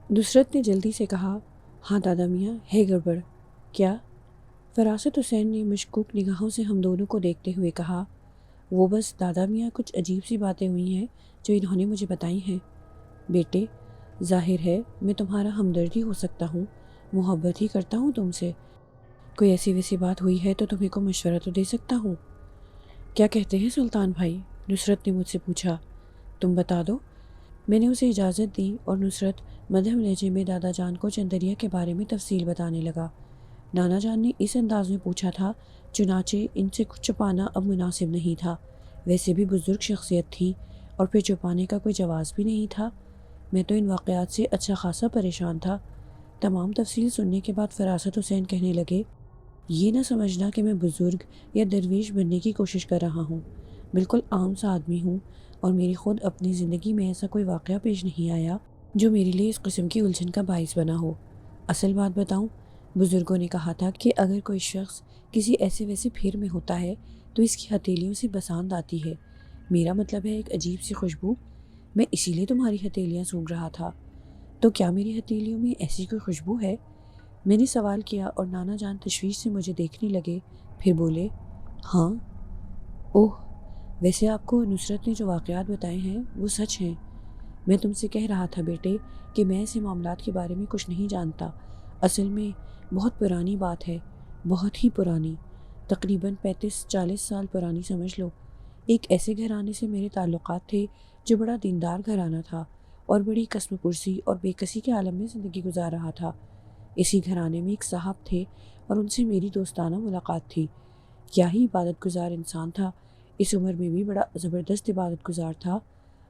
نصرت نے جلدی سے کہا، ہاں دادا میاں ہے گڑبڑ۔ کیا؟ فراست حسین نے مشکوک نگاہوں سے ہم دونوں کو دیکھتے ہوئے کہا، وہ بس دادا میاں کچھ عجیب سی باتیں ہوئی ہیں جو انہوں نے مجھے بتائی ہیں۔ بیٹے، ظاہر ہے میں تمہارا ہمدردی ہو سکتا ہوں، محبت ہی کرتا ہوں تم سے، کوئی ایسی ویسی بات ہوئی ہے تو تمہیں کو مشورہ تو دے سکتا ہوں۔ کیا کہتے ہیں سلطان بھائی؟ نصرت نے مجھ سے پوچھا۔ تم بتا دو۔ میں نے اسے اجازت دی اور نصرت مدھم لہجے میں دادا جان کو چندریا کے بارے میں تفصیل بتانے لگا۔ نانا جان نے اس انداز میں پوچھا تھا چنانچہ ان سے کچھ چھپانا اب مناسب نہیں تھا، ویسے بھی بزرگ شخصیت تھی اور پھر چھپانے کا کوئی جواز بھی نہیں تھا۔ میں تو ان واقعات سے اچھا خاصا پریشان تھا۔ تمام تفصیل سننے کے بعد فراست حسین کہنے لگے، یہ نہ سمجھنا کہ میں بزرگ یا درویش بننے کی کوشش کر رہا ہوں، بالکل عام سا آدمی ہوں، اور میری خود اپنی زندگی میں ایسا کوئی واقعہ پیش نہیں آیا جو میرے لیے اس قسم کی الجھن کا باعث بنا ہو۔ اصل بات بتاؤں، بزرگوں نے کہا تھا کہ اگر کوئی شخص کسی ایسے ویسے پھیر میں ہوتا ہے تو اس کی ہتھیلیوں سے بساند آتی ہے۔ میرا مطلب ہے ایک عجیب سی خوشبو۔ میں اسی لیے تمہاری ہتھیلیاں سونگھ رہا تھا۔ تو کیا میری ہتھیلیوں میں ایسی کوئی خوشبو ہے؟ میں نے سوال کیا اور نانا جان تشویش سے مجھے دیکھنے لگے، پھر بولے، ہاں۔ اوہ، ویسے آپ کو نصرت نے جو واقعات بتائے ہیں وہ سچ ہیں؟ میں تم سے کہہ رہا تھا بیٹے کہ میں ایسے معاملات کے بارے میں کچھ نہیں جانتا۔ اصل میں بہت پرانی بات ہے، بہت ہی پرانی، تقریباً 35-40 سال پرانی سمجھ لو۔ ایک ایسے گھرانے سے میرے تعلقات تھے جو بڑا دیندار گھرانہ تھا اور بڑی قسم پرسی اور بے کسی کے عالم میں زندگی گزار رہا تھا۔ اسی گھرانے میں ایک صاحب تھے اور ان سے میری دوستانہ ملاقات تھی۔ کیا ہی عبادت گزار انسان تھا، اس عمر میں بھی بڑا زبردست عبادت گزار تھا،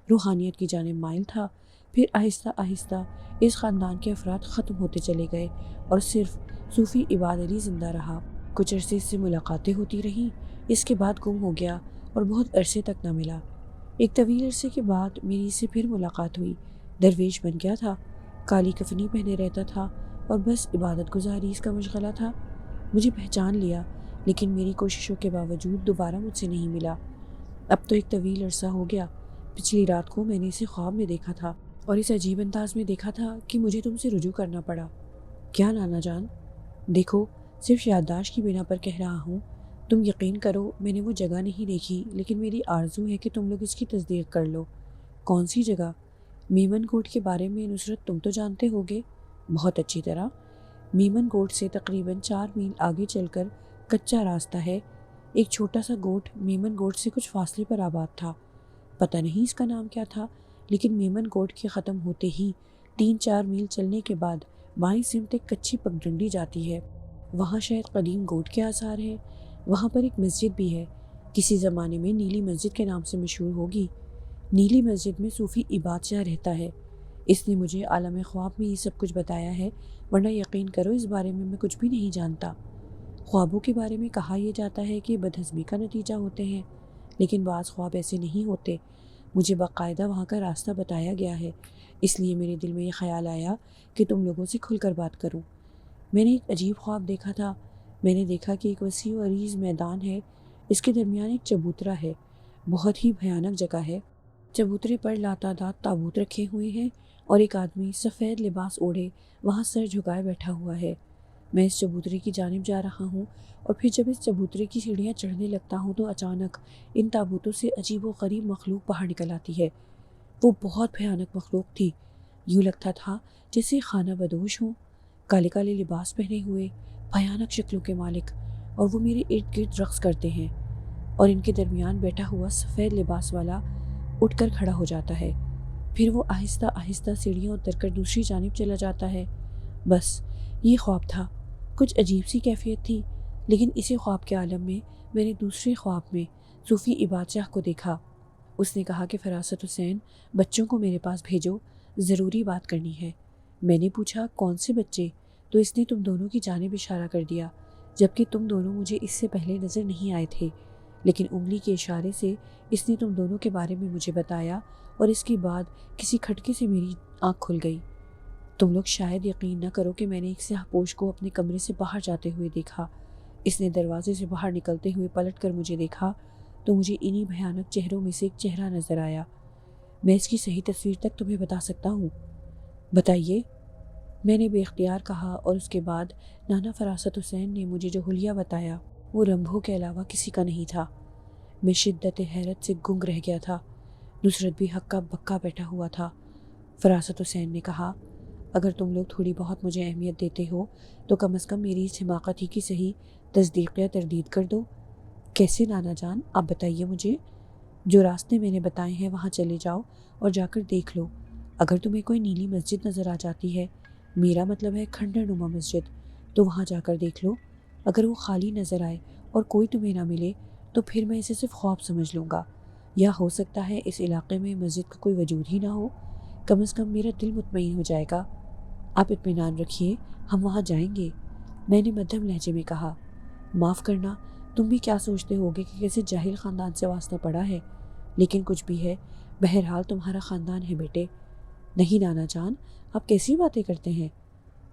روحانیت کی جانب مائل تھا۔ پھر آہستہ آہستہ اس خاندان کے افراد ختم ہوتے چلے گئے اور صرف صوفی عباد علی زندہ رہا۔ کچھ عرصے سے ملاقاتیں ہوتی رہیں، اس کے بعد گم ہو گیا اور بہت عرصے تک نہ ملا۔ ایک طویل عرصے کے بعد میری اس سے پھر ملاقات ہوئی۔ درویش بن گیا تھا، کالی کفنی پہنے رہتا تھا اور بس عبادت گزاری اس کا مشغلہ تھا۔ مجھے پہچان لیا، لیکن میری کوششوں کے باوجود دوبارہ مجھ سے نہیں ملا۔ اب تو ایک طویل عرصہ ہو گیا، پچھلی رات کو میں نے اسے خواب میں دیکھا تھا اور اس عجیب انداز میں دیکھا تھا کہ مجھے تم سے رجوع کرنا پڑا۔ کیا نانا جان؟ دیکھو، صرف یادداشت کی بنا پر کہہ رہا ہوں، تم یقین کرو میں نے وہ جگہ نہیں دیکھی، لیکن میری آرزو ہے کہ تم لوگ اس کی تصدیق کر لو۔ کون سی جگہ؟ میمن کوٹ کے بارے میں نصرت تم تو جانتے ہوگے بہت اچھی طرح۔ میمن کوٹ سے تقریباً 4 میل آگے چل کر کچا راستہ ہے۔ ایک چھوٹا سا گوٹھ میمن کوٹ سے کچھ فاصلے پر آباد تھا، پتہ نہیں اس کا نام کیا تھا، لیکن میمن کوٹ کے ختم ہوتے ہی 3-4 میل چلنے کے بعد بائیں سمت ایک کچی پگڈنڈی جاتی ہے۔ وہاں شاید قدیم گوٹ کے آثار ہیں۔ وہاں پر ایک مسجد بھی ہے، کسی زمانے میں نیلی مسجد کے نام سے مشہور ہوگی۔ نیلی مسجد میں صوفی عباد شاہ رہتا ہے۔ اس نے مجھے عالم خواب میں یہ سب کچھ بتایا ہے، ورنہ یقین کرو اس بارے میں کچھ بھی نہیں جانتا۔ خوابوں کے بارے میں کہا یہ جاتا ہے کہ بدہضمی کا نتیجہ ہوتے ہیں، لیکن بعض خواب ایسے نہیں ہوتے۔ مجھے باقاعدہ وہاں کا راستہ بتایا گیا ہے، اس لیے میرے دل میں یہ خیال آیا کہ تم لوگوں سے کھل کر بات کروں۔ میں نے ایک عجیب خواب دیکھا تھا۔ میں نے دیکھا کہ ایک وسیع و عریض میدان ہے، اس کے درمیان ایک چبوترا ہے، بہت ہی بھیانک جگہ ہے۔ چبوترے پر لاتعداد تابوت رکھے ہوئے ہیں اور ایک آدمی سفید لباس اوڑھے وہاں سر جھکائے بیٹھا ہوا ہے۔ میں اس چبوترے کی جانب جا رہا ہوں اور پھر جب اس چبوترے کی سیڑھیاں چڑھنے لگتا ہوں تو اچانک ان تابوتوں سے عجیب و غریب مخلوق باہر نکل آتی ہے۔ وہ بہت بھیانک مخلوق تھی، یوں لگتا تھا جیسے خانہ بدوش ہوں، کالے کالے لباس پہنے ہوئے، بھیانک شکلوں کے مالک، اور وہ میرے ارد گرد رقص کرتے ہیں، اور ان کے درمیان بیٹھا ہوا سفید لباس والا اٹھ کر کھڑا ہو جاتا ہے، پھر وہ آہستہ آہستہ سیڑھیاں اتر کر دوسری جانب چلا جاتا ہے۔ بس یہ خواب تھا، کچھ عجیب سی کیفیت تھی، لیکن اسی خواب کے عالم میں نے دوسرے خواب میں صوفی عباد شاہ کو دیکھا۔ اس نے کہا کہ فراست حسین، بچوں کو میرے پاس بھیجو، ضروری بات کرنی ہے۔ میں نے پوچھا کون سے بچے؟ تو اس نے تم دونوں کی جانب اشارہ کر دیا، جبکہ تم دونوں مجھے اس سے پہلے نظر نہیں آئے تھے، لیکن انگلی کے اشارے سے اس نے تم دونوں کے بارے میں مجھے بتایا، اور اس کے بعد کسی کھٹکے سے میری آنکھ کھل گئی۔ تم لوگ شاید یقین نہ کرو کہ میں نے ایک سیاہ پوش کو اپنے کمرے سے باہر جاتے ہوئے دیکھا۔ اس نے دروازے سے باہر نکلتے ہوئے پلٹ کر مجھے دیکھا تو مجھے انہی بھیانک چہروں میں سے ایک چہرہ نظر آیا۔ میں اس کی صحیح تصویر تک تمہیں بتا سکتا ہوں۔ بتائیے۔ میں نے بے اختیار کہا اور اس کے بعد نانا فراست حسین نے مجھے جو حلیہ بتایا وہ رمبھوں کے علاوہ کسی کا نہیں تھا۔ میں شدت حیرت سے گنگ رہ گیا تھا۔ نصرت بھی ہکا بکا بیٹھا ہوا تھا۔ فراست حسین نے کہا، اگر تم لوگ تھوڑی بہت مجھے اہمیت دیتے ہو تو کم از کم میری اس حماقت ہی کی صحیح تصدیق یا تردید کر دو۔ کیسے نانا جان، آپ بتائیے مجھے۔ جو راستے میں نے بتائے ہیں وہاں چلے جاؤ اور جا کر دیکھ لو۔ اگر تمہیں کوئی نیلی مسجد نظر آ جاتی ہے، میرا مطلب ہے کھنڈر نما مسجد، تو وہاں جا کر دیکھ لو۔ اگر وہ خالی نظر آئے اور کوئی تمہیں نہ ملے تو پھر میں اسے صرف خواب سمجھ لوں گا، یا ہو سکتا ہے اس علاقے میں مسجد کا کوئی وجود ہی نہ ہو۔ کم از کم میرا دل مطمئن ہو جائے گا۔ آپ اطمینان رکھیے، ہم وہاں جائیں گے، میں نے مدھم لہجے میں کہا۔ معاف کرنا، تم بھی کیا سوچتے ہوگے کہ کیسے جاہل خاندان سے واسطہ پڑا ہے، لیکن کچھ بھی ہے، بہرحال تمہارا خاندان ہے بیٹے۔ نہیں نانا جان، آپ کیسی باتیں کرتے ہیں؟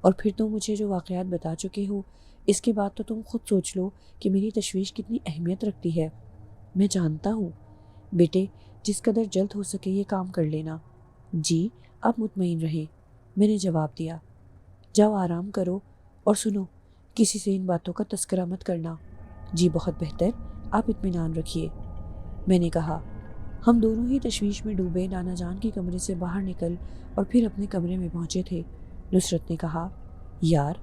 اور پھر تم مجھے جو واقعات بتا چکے ہو، اس کے بعد تو تم خود سوچ لو کہ میری تشویش کتنی اہمیت رکھتی ہے۔ میں جانتا ہوں بیٹے، جس قدر جلد ہو سکے یہ کام کر لینا۔ جی، آپ مطمئن رہیں، میں نے جواب دیا۔ جاؤ آرام کرو اور سنو، کسی سے ان باتوں کا تذکرہ مت کرنا۔ جی بہت بہتر، آپ اطمینان رکھیے، میں نے کہا۔ ہم دونوں ہی تشویش میں ڈوبے نانا جان کے کمرے سے باہر نکل اور پھر اپنے کمرے میں پہنچے تھے۔ نصرت نے کہا، یار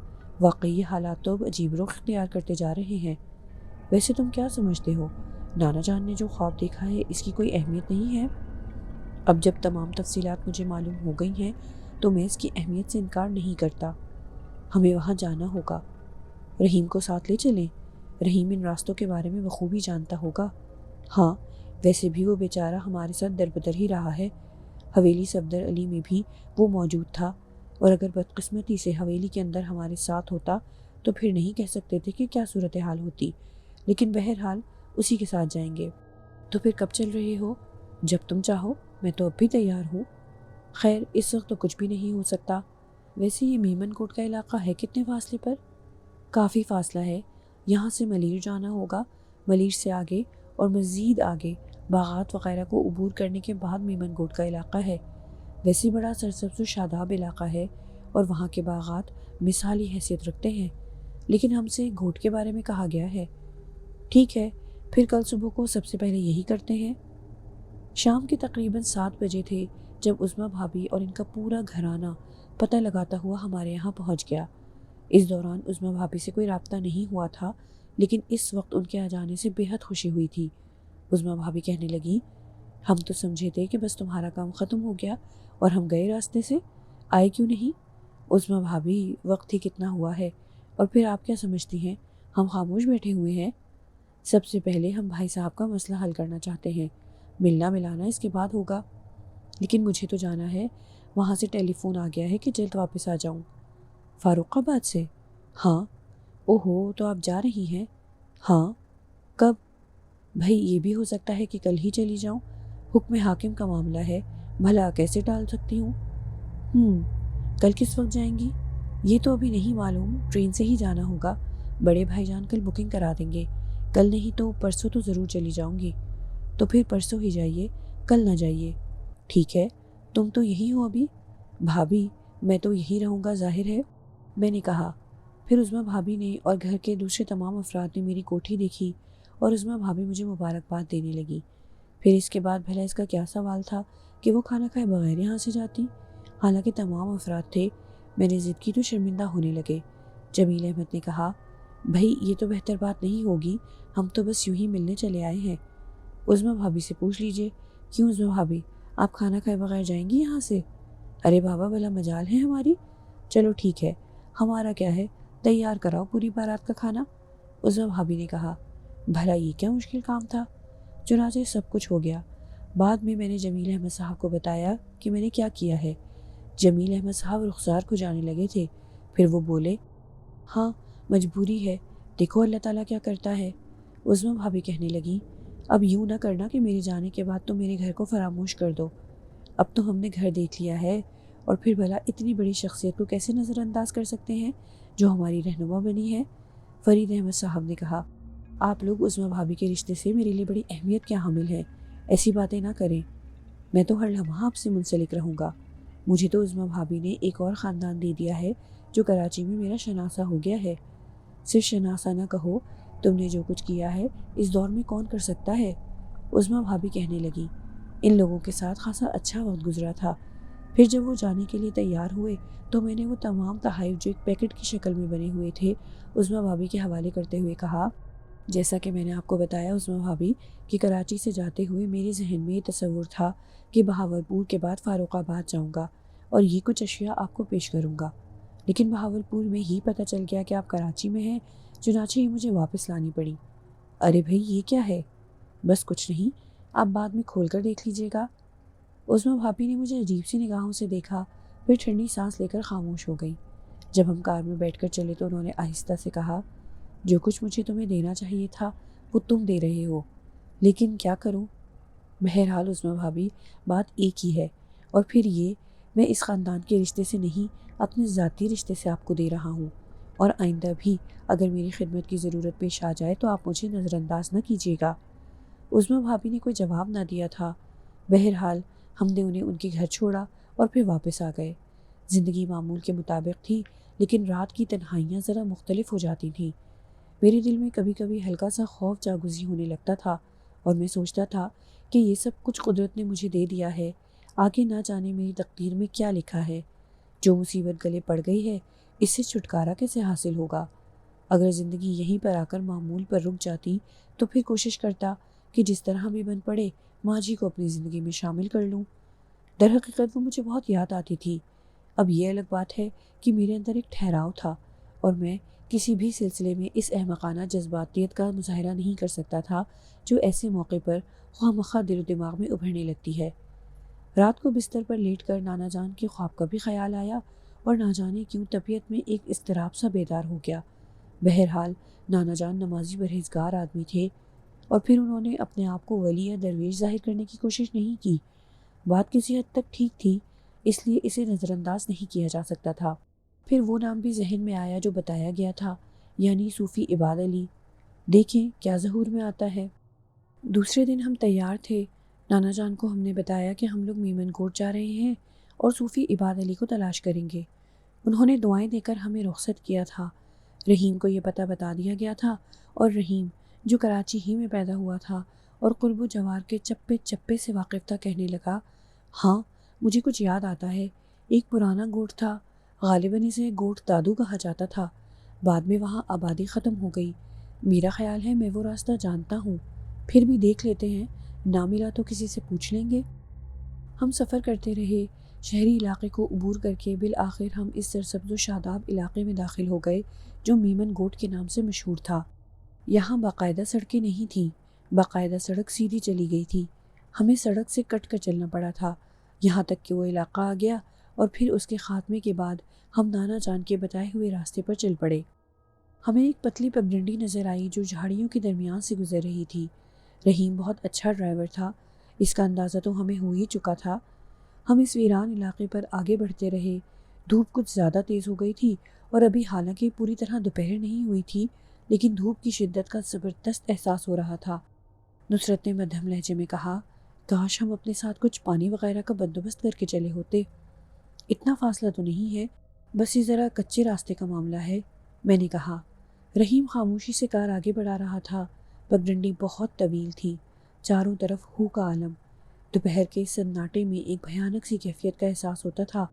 واقعی یہ حالات تو اب عجیب رخ اختیار کرتے جا رہے ہیں۔ ویسے تم کیا سمجھتے ہو، نانا جان نے جو خواب دیکھا ہے اس کی کوئی اہمیت نہیں ہے؟ اب جب تمام تفصیلات مجھے معلوم ہو گئی ہیں تو میں اس کی اہمیت سے انکار نہیں کرتا۔ ہمیں وہاں جانا ہوگا۔ رحیم کو ساتھ لے چلیں؟ رحیم ان راستوں کے بارے میں بخوبی جانتا ہوگا۔ ہاں، ویسے بھی وہ بیچارہ ہمارے ساتھ دربدر ہی رہا ہے۔ حویلی صفدر علی میں بھی وہ موجود تھا، اور اگر بدقسمتی سے حویلی کے اندر ہمارے ساتھ ہوتا تو پھر نہیں کہہ سکتے تھے کہ کیا صورتحال ہوتی، لیکن بہرحال اسی کے ساتھ جائیں گے۔ تو پھر کب چل رہے ہو؟ جب تم چاہو، میں تو اب بھی تیار ہوں۔ خیر، اس وقت تو کچھ بھی نہیں ہو سکتا۔ ویسے یہ میمن کوٹ کا علاقہ ہے کتنے فاصلے پر؟ کافی فاصلہ ہے، یہاں سے ملیر جانا ہوگا، ملیر سے آگے اور مزید آگے باغات وغیرہ کو عبور کرنے کے بعد میمن کوٹ کا علاقہ ہے۔ ویسے بڑا سرسبز و شاداب علاقہ ہے اور وہاں کے باغات مثالی حیثیت رکھتے ہیں، لیکن ہم سے گھوٹ کے بارے میں کہا گیا ہے۔ ٹھیک ہے، پھر کل صبح کو سب سے پہلے یہی کرتے ہیں۔ شام کے تقریباً 7 بجے تھے جب عظمیٰ بھابھی اور ان کا پورا گھرانہ پتہ لگاتا ہوا ہمارے یہاں پہنچ گیا۔ اس دوران عظمیٰ بھابھی سے کوئی رابطہ نہیں ہوا تھا، لیکن اس وقت ان کے آ جانے سے بے حد خوشی ہوئی تھی۔ عظمیٰ بھابھی کہنے لگی، ہم تو سمجھے تھے کہ بس تمہارا کام ختم ہو گیا اور ہم گئے راستے سے، آئے کیوں نہیں؟ عظمیٰ بھابھی، وقت ہی کتنا ہوا ہے، اور پھر آپ کیا سمجھتی ہیں ہم خاموش بیٹھے ہوئے ہیں؟ سب سے پہلے ہم بھائی صاحب کا مسئلہ حل کرنا چاہتے ہیں، ملنا ملانا اس کے بعد ہوگا۔ لیکن مجھے تو جانا ہے، وہاں سے ٹیلی فون آ گیا ہے کہ جلد واپس آ جاؤں۔ فاروق آباد سے؟ ہاں۔ اوہو، تو آپ جا رہی ہیں؟ ہاں۔ کب؟ بھائی یہ بھی ہو سکتا ہے کہ کل ہی چلی جاؤں، حکم حاکم کا معاملہ ہے، بھلا کیسے ٹال سکتی ہوں؟ کل کس وقت جائیں گی؟ یہ تو ابھی نہیں معلوم، ٹرین سے ہی جانا ہوگا، بڑے بھائی جان کل بکنگ کرا دیں گے، کل نہیں تو پرسوں تو ضرور چلی جاؤں گی۔ تو پھر پرسوں ہی جائیے، کل نہ جائیے۔ ٹھیک ہے، تم تو یہی ہو ابھی؟ بھابھی، میں تو یہی رہوں گا ظاہر ہے، میں نے کہا۔ پھر عظمیٰ بھابھی نے اور گھر کے دوسرے تمام افراد نے میری کوٹھی دیکھی اور عظمیٰ بھابھی مجھے مبارکباد دینے لگی۔ پھر اس کے بعد بھلا اس کا کیا سوال تھا کہ وہ کھانا کھائے بغیر یہاں سے جاتی؟ حالانکہ تمام افراد تھے، میں نے ضد کی تو شرمندہ ہونے لگے۔ جمیل احمد نے کہا، بھائی یہ تو بہتر بات نہیں ہوگی، ہم تو بس یوں ہی ملنے چلے آئے ہیں۔ عظمیٰ بھابھی سے پوچھ لیجئے۔ کیوں عظمیٰ بھابھی، آپ کھانا کھائے بغیر جائیں گی یہاں سے؟ ارے بابا، بھلا مجال ہے ہماری؟ چلو ٹھیک ہے، ہمارا کیا ہے، تیار کراؤ پوری بارات کا کھانا۔ عظمیٰ بھابھی نے کہا، بھلا یہ کیا مشکل کام تھا؟ چنانچہ سب کچھ ہو گیا۔ بعد میں نے جمیل احمد صاحب کو بتایا کہ میں نے کیا کیا ہے۔ جمیل احمد صاحب رخسار کو جانے لگے تھے، پھر وہ بولے، ہاں مجبوری ہے، دیکھو اللہ تعالیٰ کیا کرتا ہے۔ عظمیٰ بھابھی کہنے لگی، اب یوں نہ کرنا کہ میرے جانے کے بعد تم میرے گھر کو فراموش کر دو۔ اب تو ہم نے گھر دیکھ لیا ہے، اور پھر بھلا اتنی بڑی شخصیت کو کیسے نظر انداز کر سکتے ہیں جو ہماری رہنما بنی ہے؟ فرید احمد صاحب نے کہا، آپ لوگ عظمیٰ بھابھی کے رشتے سے میرے لیے بڑی اہمیت کیا حامل ہے، ایسی باتیں نہ کریں، میں تو ہر لمحہ آپ سے منسلک رہوں گا۔ مجھے تو عظمیٰ بھابی نے ایک اور خاندان دے دیا ہے جو کراچی میں میرا شناسہ ہو گیا ہے۔ صرف شناسہ نہ کہو، تم نے جو کچھ کیا ہے اس دور میں کون کر سکتا ہے؟ عظمیٰ بھابی کہنے لگی۔ ان لوگوں کے ساتھ خاصا اچھا وقت گزرا تھا۔ پھر جب وہ جانے کے لیے تیار ہوئے تو میں نے وہ تمام تحائف جو ایک پیکٹ کی شکل میں بنے ہوئے تھے عظمیٰ بھابی کے حوالے کرتے ہوئے کہا، جیسا کہ میں نے آپ کو بتایا عظمیٰ بھابی کہ کراچی سے جاتے ہوئے میرے ذہن میں یہ تصور تھا کہ بہاولپور کے بعد فاروق آباد جاؤں گا اور یہ کچھ اشیاء آپ کو پیش کروں گا، لیکن بہاولپور میں ہی پتہ چل گیا کہ آپ کراچی میں ہیں، چنانچہ یہ مجھے واپس لانی پڑی۔ ارے بھائی یہ کیا ہے؟ بس کچھ نہیں، آپ بعد میں کھول کر دیکھ لیجیے گا۔ عظمیٰ بھابی نے مجھے عجیب سی نگاہوں سے دیکھا، پھر ٹھنڈی سانس لے کر خاموش ہو گئی۔ جب ہم کار میں بیٹھ کر چلے تو انہوں نے آہستہ سے کہا، جو کچھ مجھے تمہیں دینا چاہیے تھا وہ تم دے رہے ہو، لیکن کیا کروں؟ بہرحال عظمیٰ بھابی بات ایک ہی ہے، اور پھر یہ میں اس خاندان کے رشتے سے نہیں اپنے ذاتی رشتے سے آپ کو دے رہا ہوں، اور آئندہ بھی اگر میری خدمت کی ضرورت پیش آ جائے تو آپ مجھے نظر انداز نہ کیجیے گا۔ عظمیٰ بھابی نے کوئی جواب نہ دیا تھا۔ بہرحال ہم نے انہیں ان کے گھر چھوڑا اور پھر واپس آ گئے۔ زندگی معمول کے مطابق تھی، لیکن رات کی تنہائیاں ذرا مختلف ہو جاتی تھیں۔ میرے دل میں کبھی کبھی ہلکا سا خوف جاگزی ہونے لگتا تھا اور میں سوچتا تھا کہ یہ سب کچھ قدرت نے مجھے دے دیا ہے، آگے نہ جانے میری تقدیر میں کیا لکھا ہے۔ جو مصیبت گلے پڑ گئی ہے اس سے چھٹکارا کیسے حاصل ہوگا؟ اگر زندگی یہیں پر آ کر معمول پر رک جاتی تو پھر کوشش کرتا کہ جس طرح بھی بن پڑے ماں جی کو اپنی زندگی میں شامل کر لوں۔ در حقیقت وہ مجھے بہت یاد آتی تھی۔ اب یہ الگ بات ہے کہ میرے اندر ایک ٹھہراؤ تھا اور میں کسی بھی سلسلے میں اس احمقانہ جذباتیت کا مظاہرہ نہیں کر سکتا تھا جو ایسے موقع پر خواہ مخواہ دل و دماغ میں ابھرنے لگتی ہے۔ رات کو بستر پر لیٹ کر نانا جان کے خواب کا بھی خیال آیا اور نہ جانے کیوں طبیعت میں ایک اضطراب سا بیدار ہو گیا۔ بہرحال نانا جان نمازی پرہیزگار آدمی تھے، اور پھر انہوں نے اپنے آپ کو ولی یا درویش ظاہر کرنے کی کوشش نہیں کی۔ بات کسی حد تک ٹھیک تھی، اس لیے اسے نظر انداز نہیں کیا جا سکتا تھا۔ پھر وہ نام بھی ذہن میں آیا جو بتایا گیا تھا، یعنی صوفی عباد علی۔ دیکھیں کیا ظہور میں آتا ہے۔ دوسرے دن ہم تیار تھے۔ نانا جان کو ہم نے بتایا کہ ہم لوگ میمن کوٹ جا رہے ہیں اور صوفی عباد علی کو تلاش کریں گے۔ انہوں نے دعائیں دے کر ہمیں رخصت کیا تھا۔ رحیم کو یہ پتہ بتا دیا گیا تھا، اور رحیم جو کراچی ہی میں پیدا ہوا تھا اور قرب و جوار کے چپے چپے سے واقف تھا کہنے لگا، ہاں مجھے کچھ یاد آتا ہے، ایک پرانا گوٹھ تھا، غالباً اسے گوٹھ دادو کہا جاتا تھا، بعد میں وہاں آبادی ختم ہو گئی۔ میرا خیال ہے میں وہ راستہ جانتا ہوں، پھر بھی دیکھ لیتے ہیں، نہ ملا تو کسی سے پوچھ لیں گے۔ ہم سفر کرتے رہے، شہری علاقے کو عبور کر کے بالآخر ہم اس سرسبز و شاداب علاقے میں داخل ہو گئے جو میمن گوٹ کے نام سے مشہور تھا۔ یہاں باقاعدہ سڑکیں نہیں تھیں، باقاعدہ سڑک سیدھی چلی گئی تھی، ہمیں سڑک سے کٹ کر چلنا پڑا تھا، یہاں تک کہ وہ علاقہ آ گیا، اور پھر اس کے خاتمے کے بعد ہم نانا جان کے بتائے ہوئے راستے پر چل پڑے۔ ہمیں ایک پتلی پگڈنڈی نظر آئی جو جھاڑیوں کے درمیان سے گزر رہی تھی۔ رحیم بہت اچھا ڈرائیور تھا، اس کا اندازہ تو ہمیں ہو ہی چکا تھا۔ ہم اس ویران علاقے پر آگے بڑھتے رہے۔ دھوپ کچھ زیادہ تیز ہو گئی تھی، اور ابھی حالانکہ پوری طرح دوپہر نہیں ہوئی تھی، لیکن دھوپ کی شدت کا زبردست احساس ہو رہا تھا۔ نصرت نے مدھم لہجے میں کہا، کاش ہم اپنے ساتھ کچھ پانی وغیرہ کا بندوبست کر کے چلے ہوتے۔ اتنا فاصلہ تو نہیں ہے، بس یہ ذرا کچے راستے کا معاملہ ہے، میں نے کہا۔ رحیم خاموشی سے کار آگے بڑھا رہا تھا۔ پگڈنڈی بہت طویل تھی، چاروں طرف ہو کا عالم۔ دوپہر کے سناٹے میں ایک بھیانک سی کیفیت کا احساس ہوتا تھا۔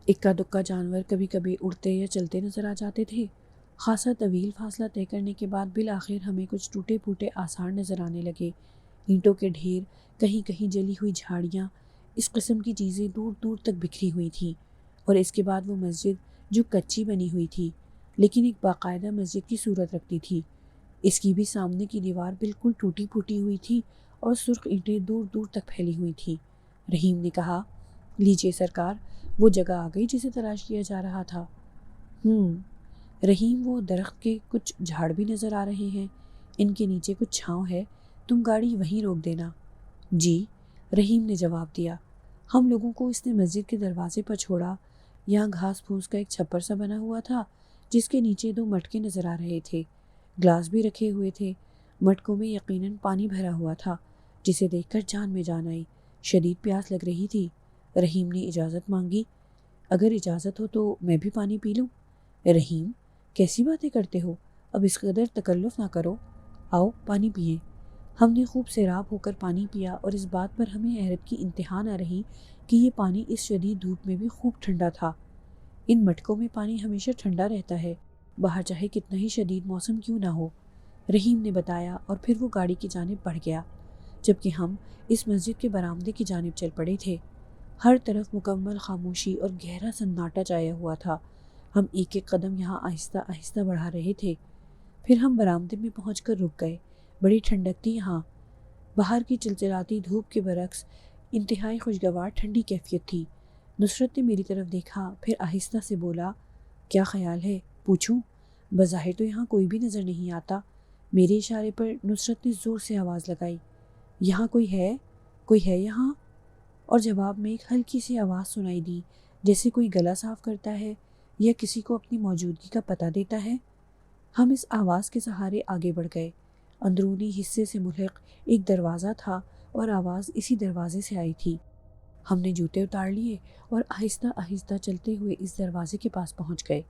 اکا دکا جانور کبھی کبھی اڑتے یا چلتے نظر آ جاتے تھے۔ خاصا طویل فاصلہ طے کرنے کے بعد بالآخر ہمیں کچھ ٹوٹے پھوٹے آثار نظر آنے لگے، اینٹوں کے ڈھیر، کہیں کہیں جلی ہوئی جھاڑیاں، اس قسم کی چیزیں دور دور تک بکھری ہوئی تھیں، اور اس کے بعد وہ مسجد جو کچی بنی ہوئی تھی لیکن ایک باقاعدہ مسجد کی صورت رکھتی تھی، اس کی بھی سامنے کی دیوار بالکل ٹوٹی پھوٹی ہوئی تھی اور سرخ اینٹیں دور دور تک پھیلی ہوئی تھیں۔ رحیم نے کہا، لیجئے سرکار، وہ جگہ آ گئی جسے تلاش کیا جا رہا تھا۔ رحیم، وہ درخت کے کچھ جھاڑ بھی نظر آ رہے ہیں، ان کے نیچے کچھ چھاؤں ہے، تم گاڑی وہیں روک دینا۔ جی، رحیم نے جواب دیا۔ ہم لوگوں کو اس نے مسجد کے دروازے پر چھوڑا۔ یہاں گھاس پھوس کا ایک چھپر سا بنا ہوا تھا جس کے نیچے دو مٹکے نظر آ رہے تھے، گلاس بھی رکھے ہوئے تھے، مٹکوں میں یقیناً پانی بھرا ہوا تھا، جسے دیکھ کر جان میں جان آئی۔ شدید پیاس لگ رہی تھی۔ رحیم نے اجازت مانگی۔ اگر اجازت ہو تو میں بھی پانی پی لوں؟ رحیم، کیسی باتیں کرتے ہو؟ اب اس قدر تکلف نہ کرو، آؤ پانی پئیں۔ ہم نے خوب سیراب ہو کر پانی پیا اور اس بات پر ہمیں حیرت کی انتہا نہ رہی کہ یہ پانی اس شدید دھوپ میں بھی خوب ٹھنڈا تھا۔ ان مٹکوں میں پانی ہمیشہ ٹھنڈا رہتا ہے، باہر چاہے کتنا ہی شدید موسم کیوں نہ ہو، رحیم نے بتایا، اور پھر وہ گاڑی کی جانب بڑھ گیا، جبکہ ہم اس مسجد کے برآمدے کی جانب چل پڑے تھے۔ ہر طرف مکمل خاموشی اور گہرا سناٹا چھایا ہوا تھا۔ ہم ایک ایک قدم یہاں آہستہ آہستہ بڑھا رہے تھے۔ پھر ہم برآمدے میں پہنچ کر رک گئے۔ بڑی ٹھنڈک تھی یہاں، باہر کی چلچلاتی دھوپ کے برعکس انتہائی خوشگوار ٹھنڈی کیفیت تھی۔ نصرت نے میری طرف دیکھا، پھر آہستہ سے بولا، کیا خیال ہے، پوچھوں؟ بظاہر تو یہاں کوئی بھی نظر نہیں آتا۔ میرے اشارے پر نصرت نے زور سے آواز لگائی، یہاں کوئی ہے یہاں؟ اور جواب میں ایک ہلکی سی آواز سنائی دی، جیسے کوئی گلا صاف کرتا ہے یا کسی کو اپنی موجودگی کا پتہ دیتا ہے۔ ہم اس آواز کے سہارے آگے بڑھ گئے۔ اندرونی حصے سے ملحق ایک دروازہ تھا اور آواز اسی دروازے سے آئی تھی۔ ہم نے جوتے اتار لیے اور آہستہ آہستہ چلتے ہوئے اس دروازے کے پاس پہنچ گئے۔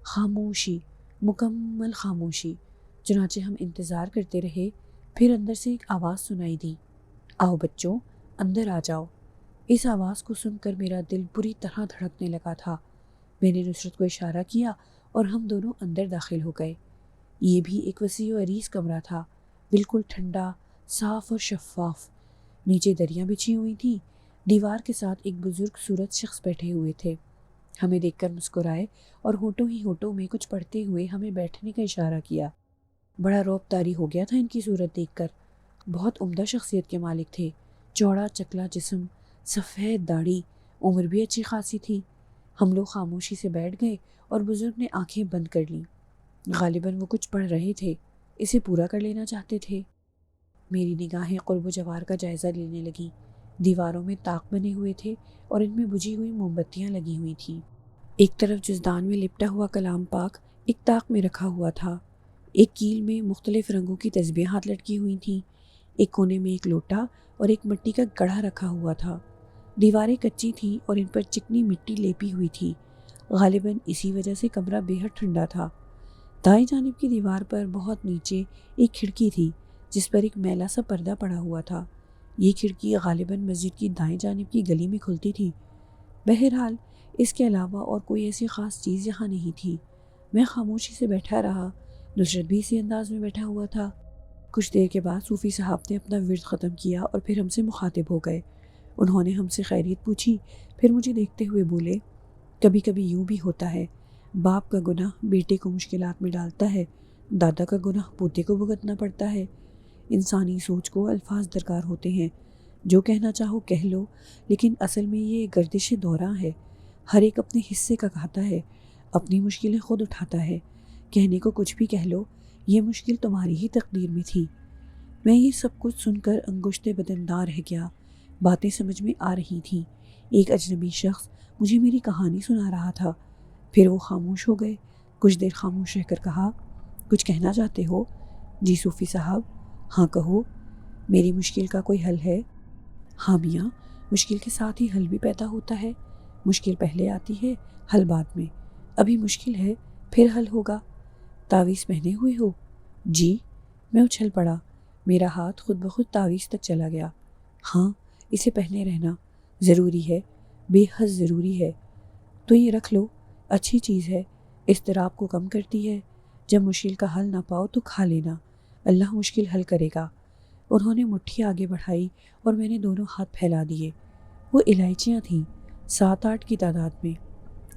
خاموشی، مکمل خاموشی۔ چنانچہ ہم انتظار کرتے رہے، پھر اندر سے ایک آواز سنائی دی، آؤ بچوں، اندر آ جاؤ۔ اس آواز کو سن کر میرا دل بری طرح دھڑکنے لگا تھا۔ میں نے نصرت کو اشارہ کیا اور ہم دونوں اندر داخل ہو گئے۔ یہ بھی ایک وسیع و عریض کمرہ تھا، بالکل ٹھنڈا، صاف اور شفاف۔ نیچے دریاں بچھی ہوئی تھیں، دیوار کے ساتھ ایک بزرگ صورت شخص بیٹھے ہوئے تھے۔ ہمیں دیکھ کر مسکرائے اور ہونٹوں ہی ہونٹوں میں کچھ پڑھتے ہوئے ہمیں بیٹھنے کا اشارہ کیا۔ بڑا رعب طاری ہو گیا تھا ان کی صورت دیکھ کر۔ بہت عمدہ شخصیت کے مالک تھے، چوڑا چکلا جسم، سفید داڑھی، عمر بھی اچھی خاصی تھی۔ ہم لوگ خاموشی سے بیٹھ گئے اور بزرگ نے آنکھیں بند کر لیں۔ غالباً وہ کچھ پڑھ رہے تھے، اسے پورا کر لینا چاہتے تھے۔ میری نگاہیں قرب و جوار کا جائزہ لینے لگیں۔ دیواروں میں طاق بنے ہوئے تھے اور ان میں بجھی ہوئی موم بتیاں لگی ہوئی تھیں۔ ایک طرف جزدان میں لپٹا ہوا کلام پاک ایک طاق میں رکھا ہوا تھا۔ ایک کیل میں مختلف رنگوں کی تسبیحات لٹکی ہوئی تھیں۔ ایک کونے میں ایک لوٹا اور ایک مٹی کا گڑھا رکھا ہوا تھا۔ دیواریں کچی تھیں اور ان پر چکنی مٹی لیپی ہوئی تھی۔ غالباً اسی وجہ سے کمرہ بے حد ٹھنڈا تھا۔ دائیں جانب کی دیوار پر بہت نیچے ایک کھڑکی تھی جس پر ایک میلا سا پردہ پڑا ہوا تھا۔ یہ کھڑکی غالباً مسجد کی دائیں جانب کی گلی میں کھلتی تھی۔ بہرحال اس کے علاوہ اور کوئی ایسی خاص چیز یہاں نہیں تھی۔ میں خاموشی سے بیٹھا رہا، نصرت بھی اسی انداز میں بیٹھا ہوا تھا۔ کچھ دیر کے بعد صوفی صاحب نے اپنا ورد ختم کیا اور پھر ہم سے مخاطب ہو گئے۔ انہوں نے ہم سے خیریت پوچھی، پھر مجھے دیکھتے ہوئے بولے، کبھی کبھی یوں بھی ہوتا ہے، باپ کا گناہ بیٹے کو مشکلات میں ڈالتا ہے، دادا کا گناہ پوتے کو بھگتنا پڑتا ہے۔ انسانی سوچ کو الفاظ درکار ہوتے ہیں، جو کہنا چاہو کہہ لو، لیکن اصل میں یہ گردش دوراں ہے۔ ہر ایک اپنے حصے کا کہتا ہے، اپنی مشکلیں خود اٹھاتا ہے۔ کہنے کو کچھ بھی کہہ لو، یہ مشکل تمہاری ہی تقدیر میں تھی۔ میں یہ سب کچھ سن کر انگشت بدندار رہ گیا۔ باتیں سمجھ میں آ رہی تھیں۔ ایک اجنبی شخص مجھے میری کہانی سنا رہا تھا۔ پھر وہ خاموش ہو گئے۔ کچھ دیر خاموش رہ کر کہا، کچھ کہنا چاہتے ہو؟ جی صوفی صاحب، ہاں کہو، میری مشکل کا کوئی حل ہے؟ ہاں میاں، مشکل کے ساتھ ہی حل بھی پیدا ہوتا ہے۔ مشکل پہلے آتی ہے، حل بعد میں۔ ابھی مشکل ہے، پھر حل ہوگا۔ تعویذ پہنے ہوئے ہو؟ جی۔ میں اچھل پڑا، میرا ہاتھ خود بخود تعویذ تک چلا گیا۔ ہاں، اسے پہنے رہنا ضروری ہے، بے حد ضروری ہے۔ تو یہ رکھ لو، اچھی چیز ہے، اضطراب کو کم کرتی ہے۔ جب مشکل کا حل نہ پاؤ تو کھا لینا، اللہ مشکل حل کرے گا۔ انہوں نے مٹھی آگے بڑھائی اور میں نے دونوں ہاتھ پھیلا دیے۔ وہ الائچیاں تھیں، 7-8 کی تعداد میں۔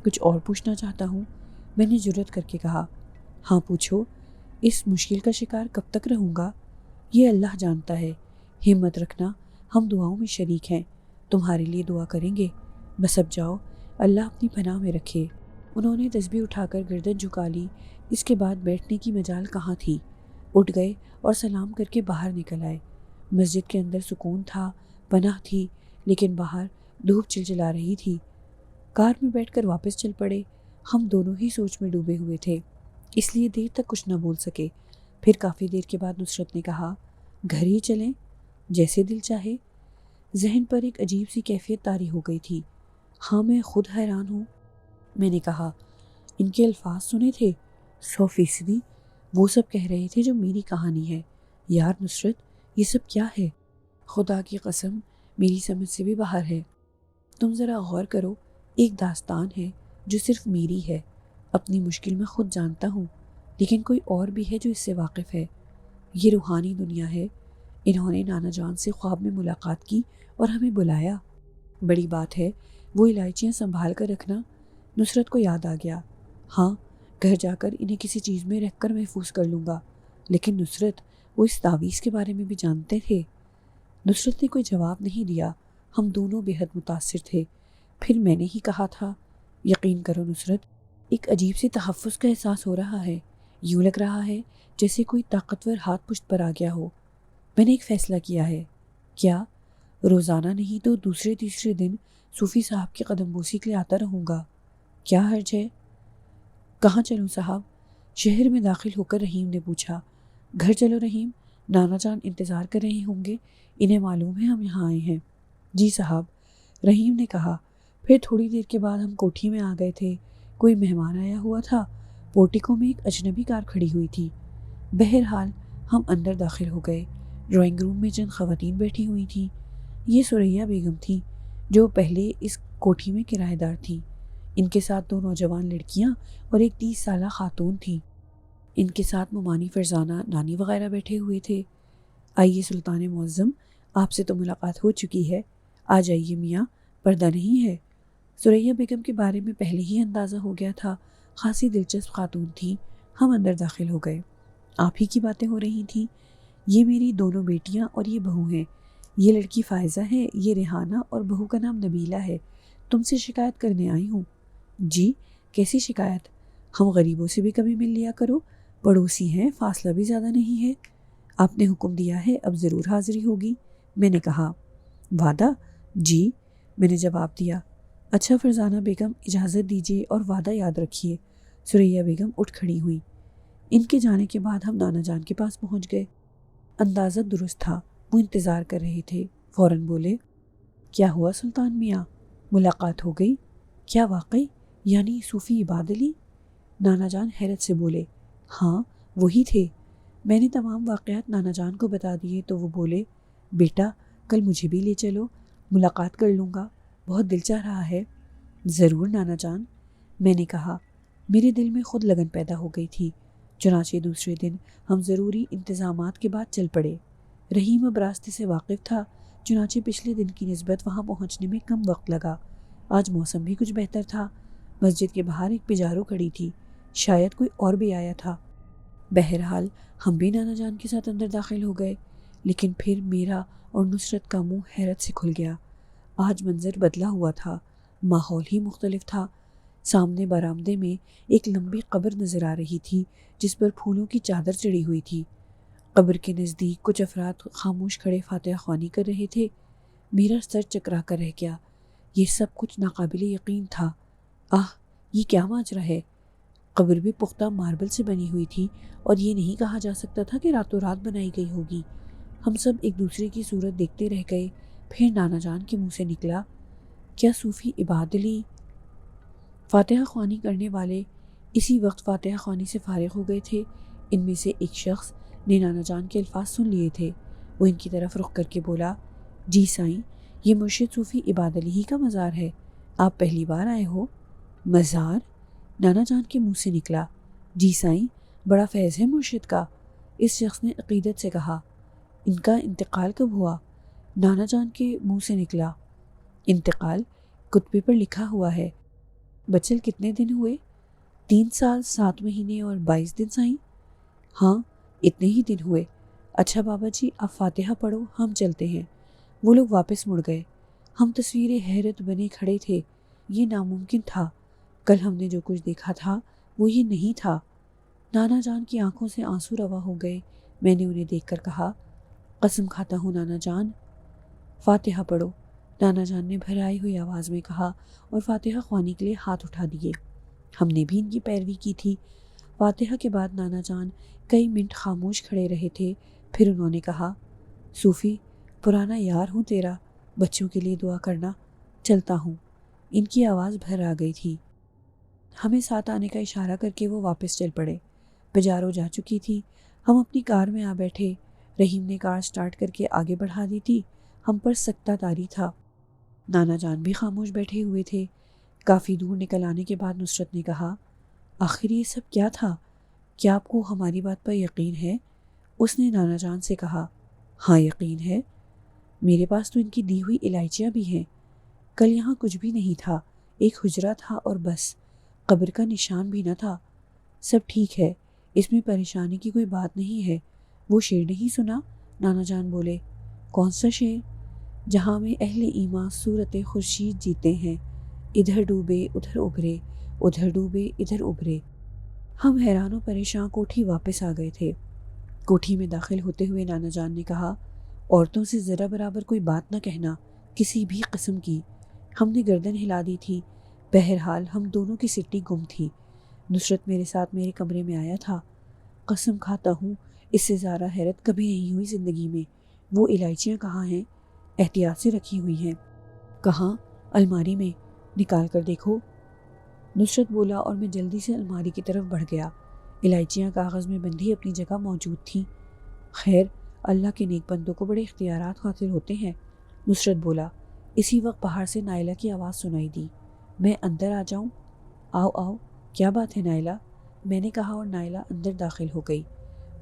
کچھ اور پوچھنا چاہتا ہوں، میں نے جرأت کر کے کہا۔ ہاں پوچھو۔ اس مشکل کا شکار کب تک رہوں گا، یہ اللہ جانتا ہے۔ ہمت رکھنا، ہم دعاؤں میں شریک ہیں، تمہارے لیے دعا کریں گے۔ بس اب جاؤ، اللہ اپنی پناہ میں رکھے۔ انہوں نے تسبیح اٹھا کر گردن جھکا لی۔ اس کے بعد بیٹھنے کی مجال کہاں تھی۔ اٹھ گئے اور سلام کر کے باہر نکل آئے۔ مسجد کے اندر سکون تھا، پناہ تھی، لیکن باہر دھوپ چلچلا رہی تھی۔ کار میں بیٹھ کر واپس چل پڑے۔ ہم دونوں ہی سوچ میں ڈوبے ہوئے تھے، اس لیے دیر تک کچھ نہ بول سکے۔ پھر کافی دیر کے بعد نصرت نے کہا، گھر ہی چلیں؟ جیسے دل چاہے۔ ذہن پر ایک عجیب سی کیفیت طاری ہو گئی تھی۔ ہاں میں خود حیران ہوں، میں نے کہا۔ ان کے الفاظ سنے تھے؟ 100%۔ وہ سب کہہ رہے تھے جو میری کہانی ہے۔ یار نصرت، یہ سب کیا ہے؟ خدا کی قسم میری سمجھ سے بھی باہر ہے۔ تم ذرا غور کرو، ایک داستان ہے جو صرف میری ہے۔ اپنی مشکل میں خود جانتا ہوں، لیکن کوئی اور بھی ہے جو اس سے واقف ہے۔ یہ روحانی دنیا ہے۔ انہوں نے نانا جان سے خواب میں ملاقات کی اور ہمیں بلایا۔ بڑی بات ہے، وہ الائچیاں سنبھال کر رکھنا۔ نصرت کو یاد آ گیا۔ ہاں، گھر جا کر انہیں کسی چیز میں رکھ کر محفوظ کر لوں گا۔ لیکن نصرت، وہ اس تعویذ کے بارے میں بھی جانتے تھے؟ نصرت نے کوئی جواب نہیں دیا۔ ہم دونوں بے حد متاثر تھے۔ پھر میں نے ہی کہا تھا، یقین کرو نصرت، ایک عجیب سی تحفظ کا احساس ہو رہا ہے۔ یوں لگ رہا ہے جیسے کوئی طاقتور ہاتھ پشت پر آ گیا ہو۔ میں نے ایک فیصلہ کیا ہے۔ کیا؟ روزانہ نہیں تو دوسرے تیسرے دن صوفی صاحب کی قدم بوسی کے لیے آتا رہوں گا۔ کیا حرج ہے؟ کہاں چلوں صاحب؟ شہر میں داخل ہو کر رحیم نے پوچھا۔ گھر چلو رحیم، نانا جان انتظار کر رہے ہوں گے، انہیں معلوم ہے ہم یہاں آئے ہیں۔ جی صاحب، رحیم نے کہا۔ پھر تھوڑی دیر کے بعد ہم کوٹھی میں آ گئے تھے۔ کوئی مہمان آیا ہوا تھا۔ پورٹیکو میں ایک اجنبی کار کھڑی ہوئی تھی۔ بہرحال ہم اندر داخل ہو گئے۔ ڈرائنگ روم میں چند خواتین بیٹھی ہوئی تھیں۔ یہ سریا بیگم تھیں جو پہلے اس کوٹھی میں کرایہ دار تھیں۔ ان کے ساتھ 2 نوجوان لڑکیاں اور ایک 30 سالہ خاتون تھیں۔ ان کے ساتھ ممانی فرزانہ نانی وغیرہ بیٹھے ہوئے تھے۔ آئیے سلطان معظم، آپ سے تو ملاقات ہو چکی ہے، آ جائیے میاں، پردہ نہیں ہے۔ سریا بیگم کے بارے میں پہلے ہی اندازہ ہو گیا تھا، خاصی دلچسپ خاتون تھیں۔ ہم اندر داخل ہو گئے۔ آپ ہی کی باتیں ہو رہی تھیں۔ یہ میری 2 بیٹیاں اور یہ بہو ہیں۔ یہ لڑکی فائزہ ہے، یہ ریحانہ، اور بہو کا نام نبیلہ ہے۔ تم سے شکایت کرنے آئی ہوں۔ جی، کیسی شکایت؟ ہم غریبوں سے بھی کبھی مل لیا کرو، پڑوسی ہیں، فاصلہ بھی زیادہ نہیں ہے۔ آپ نے حکم دیا ہے، اب ضرور حاضری ہوگی، میں نے کہا۔ وعدہ؟ جی، میں نے جواب دیا۔ اچھا فرزانہ بیگم، اجازت دیجیے اور وعدہ یاد رکھیے۔ سریا بیگم اٹھ کھڑی ہوئی۔ ان کے جانے کے بعد ہم نانا جان کے پاس پہنچ گئے۔ اندازہ درست تھا، وہ انتظار کر رہے تھے۔ فوراً بولے، کیا ہوا سلطان میاں؟ ملاقات ہو گئی؟ کیا واقعی؟ یعنی صوفی عباد علی؟ نانا جان حیرت سے بولے۔ ہاں، وہی تھے۔ میں نے تمام واقعات نانا جان کو بتا دیے تو وہ بولے، بیٹا کل مجھے بھی لے چلو، ملاقات کر لوں گا، بہت دل چاہ رہا ہے۔ ضرور نانا جان، میں نے کہا۔ میرے دل میں خود لگن پیدا ہو گئی تھی۔ چنانچہ دوسرے دن ہم ضروری انتظامات کے بعد چل پڑے۔ رحیم اب راستے سے واقف تھا، چنانچہ پچھلے دن کی نسبت وہاں پہنچنے میں کم وقت لگا۔ آج موسم بھی کچھ بہتر تھا۔ مسجد کے باہر ایک پجارو کھڑی تھی، شاید کوئی اور بھی آیا تھا۔ بہرحال ہم بھی نانا جان کے ساتھ اندر داخل ہو گئے، لیکن پھر میرا اور نصرت کا منہ حیرت سے کھل گیا۔ آج منظر بدلا ہوا تھا، ماحول ہی مختلف تھا۔ سامنے برآمدے میں ایک لمبی قبر نظر آ رہی تھی جس پر پھولوں کی چادر چڑھی ہوئی تھی۔ قبر کے نزدیک کچھ افراد خاموش کھڑے فاتحہ خوانی کر رہے تھے۔ میرا سر چکرا کر رہ گیا۔ یہ سب کچھ ناقابل یقین تھا۔ یہ کیا ماجرا ہے؟ قبر بھی پختہ ماربل سے بنی ہوئی تھی اور یہ نہیں کہا جا سکتا تھا کہ راتوں رات بنائی گئی ہوگی۔ ہم سب ایک دوسرے کی صورت دیکھتے رہ گئے۔ پھر نانا جان کے منہ سے نکلا، کیا صوفی عباد علی؟ فاتحہ خوانی کرنے والے اسی وقت فاتحہ خوانی سے فارغ ہو گئے تھے۔ ان میں سے ایک شخص نے نانا جان کے الفاظ سن لیے تھے۔ وہ ان کی طرف رخ کر کے بولا، جی سائیں، یہ مرشد صوفی عباد علی ہی کا مزار ہے۔ آپ پہلی بار آئے ہو؟ مزار؟ نانا جان کے منہ سے نکلا، جی سائیں، بڑا فیض ہے مرشد کا۔ اس شخص نے عقیدت سے کہا، ان کا انتقال کب ہوا؟ نانا جان کے منہ سے نکلا، انتقال کتبے پر لکھا ہوا ہے۔ بچل کتنے دن ہوئے؟ 3 سال 7 مہینے اور 22 دن سائیں۔ ہاں، اتنے ہی دن ہوئے۔ اچھا بابا جی، آپ فاتحہ پڑھو، ہم چلتے ہیں۔ وہ لوگ واپس مڑ گئے۔ ہم تصویر حیرت بنے کھڑے تھے۔ یہ ناممکن تھا۔ کل ہم نے جو کچھ دیکھا تھا وہ یہ نہیں تھا۔ نانا جان کی آنکھوں سے آنسو روا ہو گئے۔ میں نے انہیں دیکھ کر کہا، قسم کھاتا ہوں نانا جان۔ فاتحہ پڑھو، نانا جان نے بھرائی ہوئی آواز میں کہا اور فاتحہ خوانی کے لیے ہاتھ اٹھا دیے۔ ہم نے بھی ان کی پیروی کی تھی۔ فاتحہ کے بعد نانا جان کئی منٹ خاموش کھڑے رہے تھے۔ پھر انہوں نے کہا، صوفی، پرانا یار ہوں تیرا، بچوں کے لیے دعا کرنا، چلتا ہوں۔ ان کی آواز بھر آ گئی تھی۔ ہمیں ساتھ آنے کا اشارہ کر کے وہ واپس چل پڑے۔ پجارو جا چکی تھی۔ ہم اپنی کار میں آ بیٹھے۔ رحیم نے کار سٹارٹ کر کے آگے بڑھا دی تھی۔ ہم پر سکتہ طاری تھا۔ نانا جان بھی خاموش بیٹھے ہوئے تھے۔ کافی دور نکل آنے کے بعد نصرت نے کہا، آخر یہ سب کیا تھا؟ کیا آپ کو ہماری بات پر یقین ہے؟ اس نے نانا جان سے کہا، ہاں یقین ہے۔ میرے پاس تو ان کی دی ہوئی الائچیاں بھی ہیں۔ کل یہاں کچھ بھی نہیں تھا، ایک حجرہ تھا اور بس، قبر کا نشان بھی نہ تھا۔ سب ٹھیک ہے، اس میں پریشانی کی کوئی بات نہیں ہے۔ وہ شعر نہیں سنا؟ نانا جان بولے۔ کون سا شعر؟ جہاں میں اہل ایمان صورت خورشید جیتے ہیں، ادھر ڈوبے ادھر ابھرے، ادھر ڈوبے ادھر ابھرے۔ ہم حیران و پریشان کوٹھی واپس آ گئے تھے۔ کوٹھی میں داخل ہوتے ہوئے نانا جان نے کہا، عورتوں سے ذرا برابر کوئی بات نہ کہنا، کسی بھی قسم کی۔ ہم نے گردن ہلا دی تھی۔ بہرحال ہم دونوں کی سٹی گم تھی۔ نصرت میرے ساتھ میرے کمرے میں آیا تھا۔ قسم کھاتا ہوں اس سے زیادہ حیرت کبھی نہیں ہوئی زندگی میں۔ وہ الائچیاں کہاں ہیں؟ احتیاط سے رکھی ہوئی ہیں۔ کہاں؟ الماری میں، نکال کر دیکھو۔ نصرت بولا اور میں جلدی سے الماری کی طرف بڑھ گیا۔ الائچیاں کاغذ میں بندھی اپنی جگہ موجود تھیں۔ خیر، اللہ کے نیک بندوں کو بڑے اختیارات حاصل ہوتے ہیں، نصرت بولا۔ اسی وقت باہر سے نائلہ کی آواز سنائی دی۔ میں اندر آ جاؤں؟ آؤ آؤ، کیا بات ہے نائلہ؟ میں نے کہا اور نائلہ اندر داخل ہو گئی۔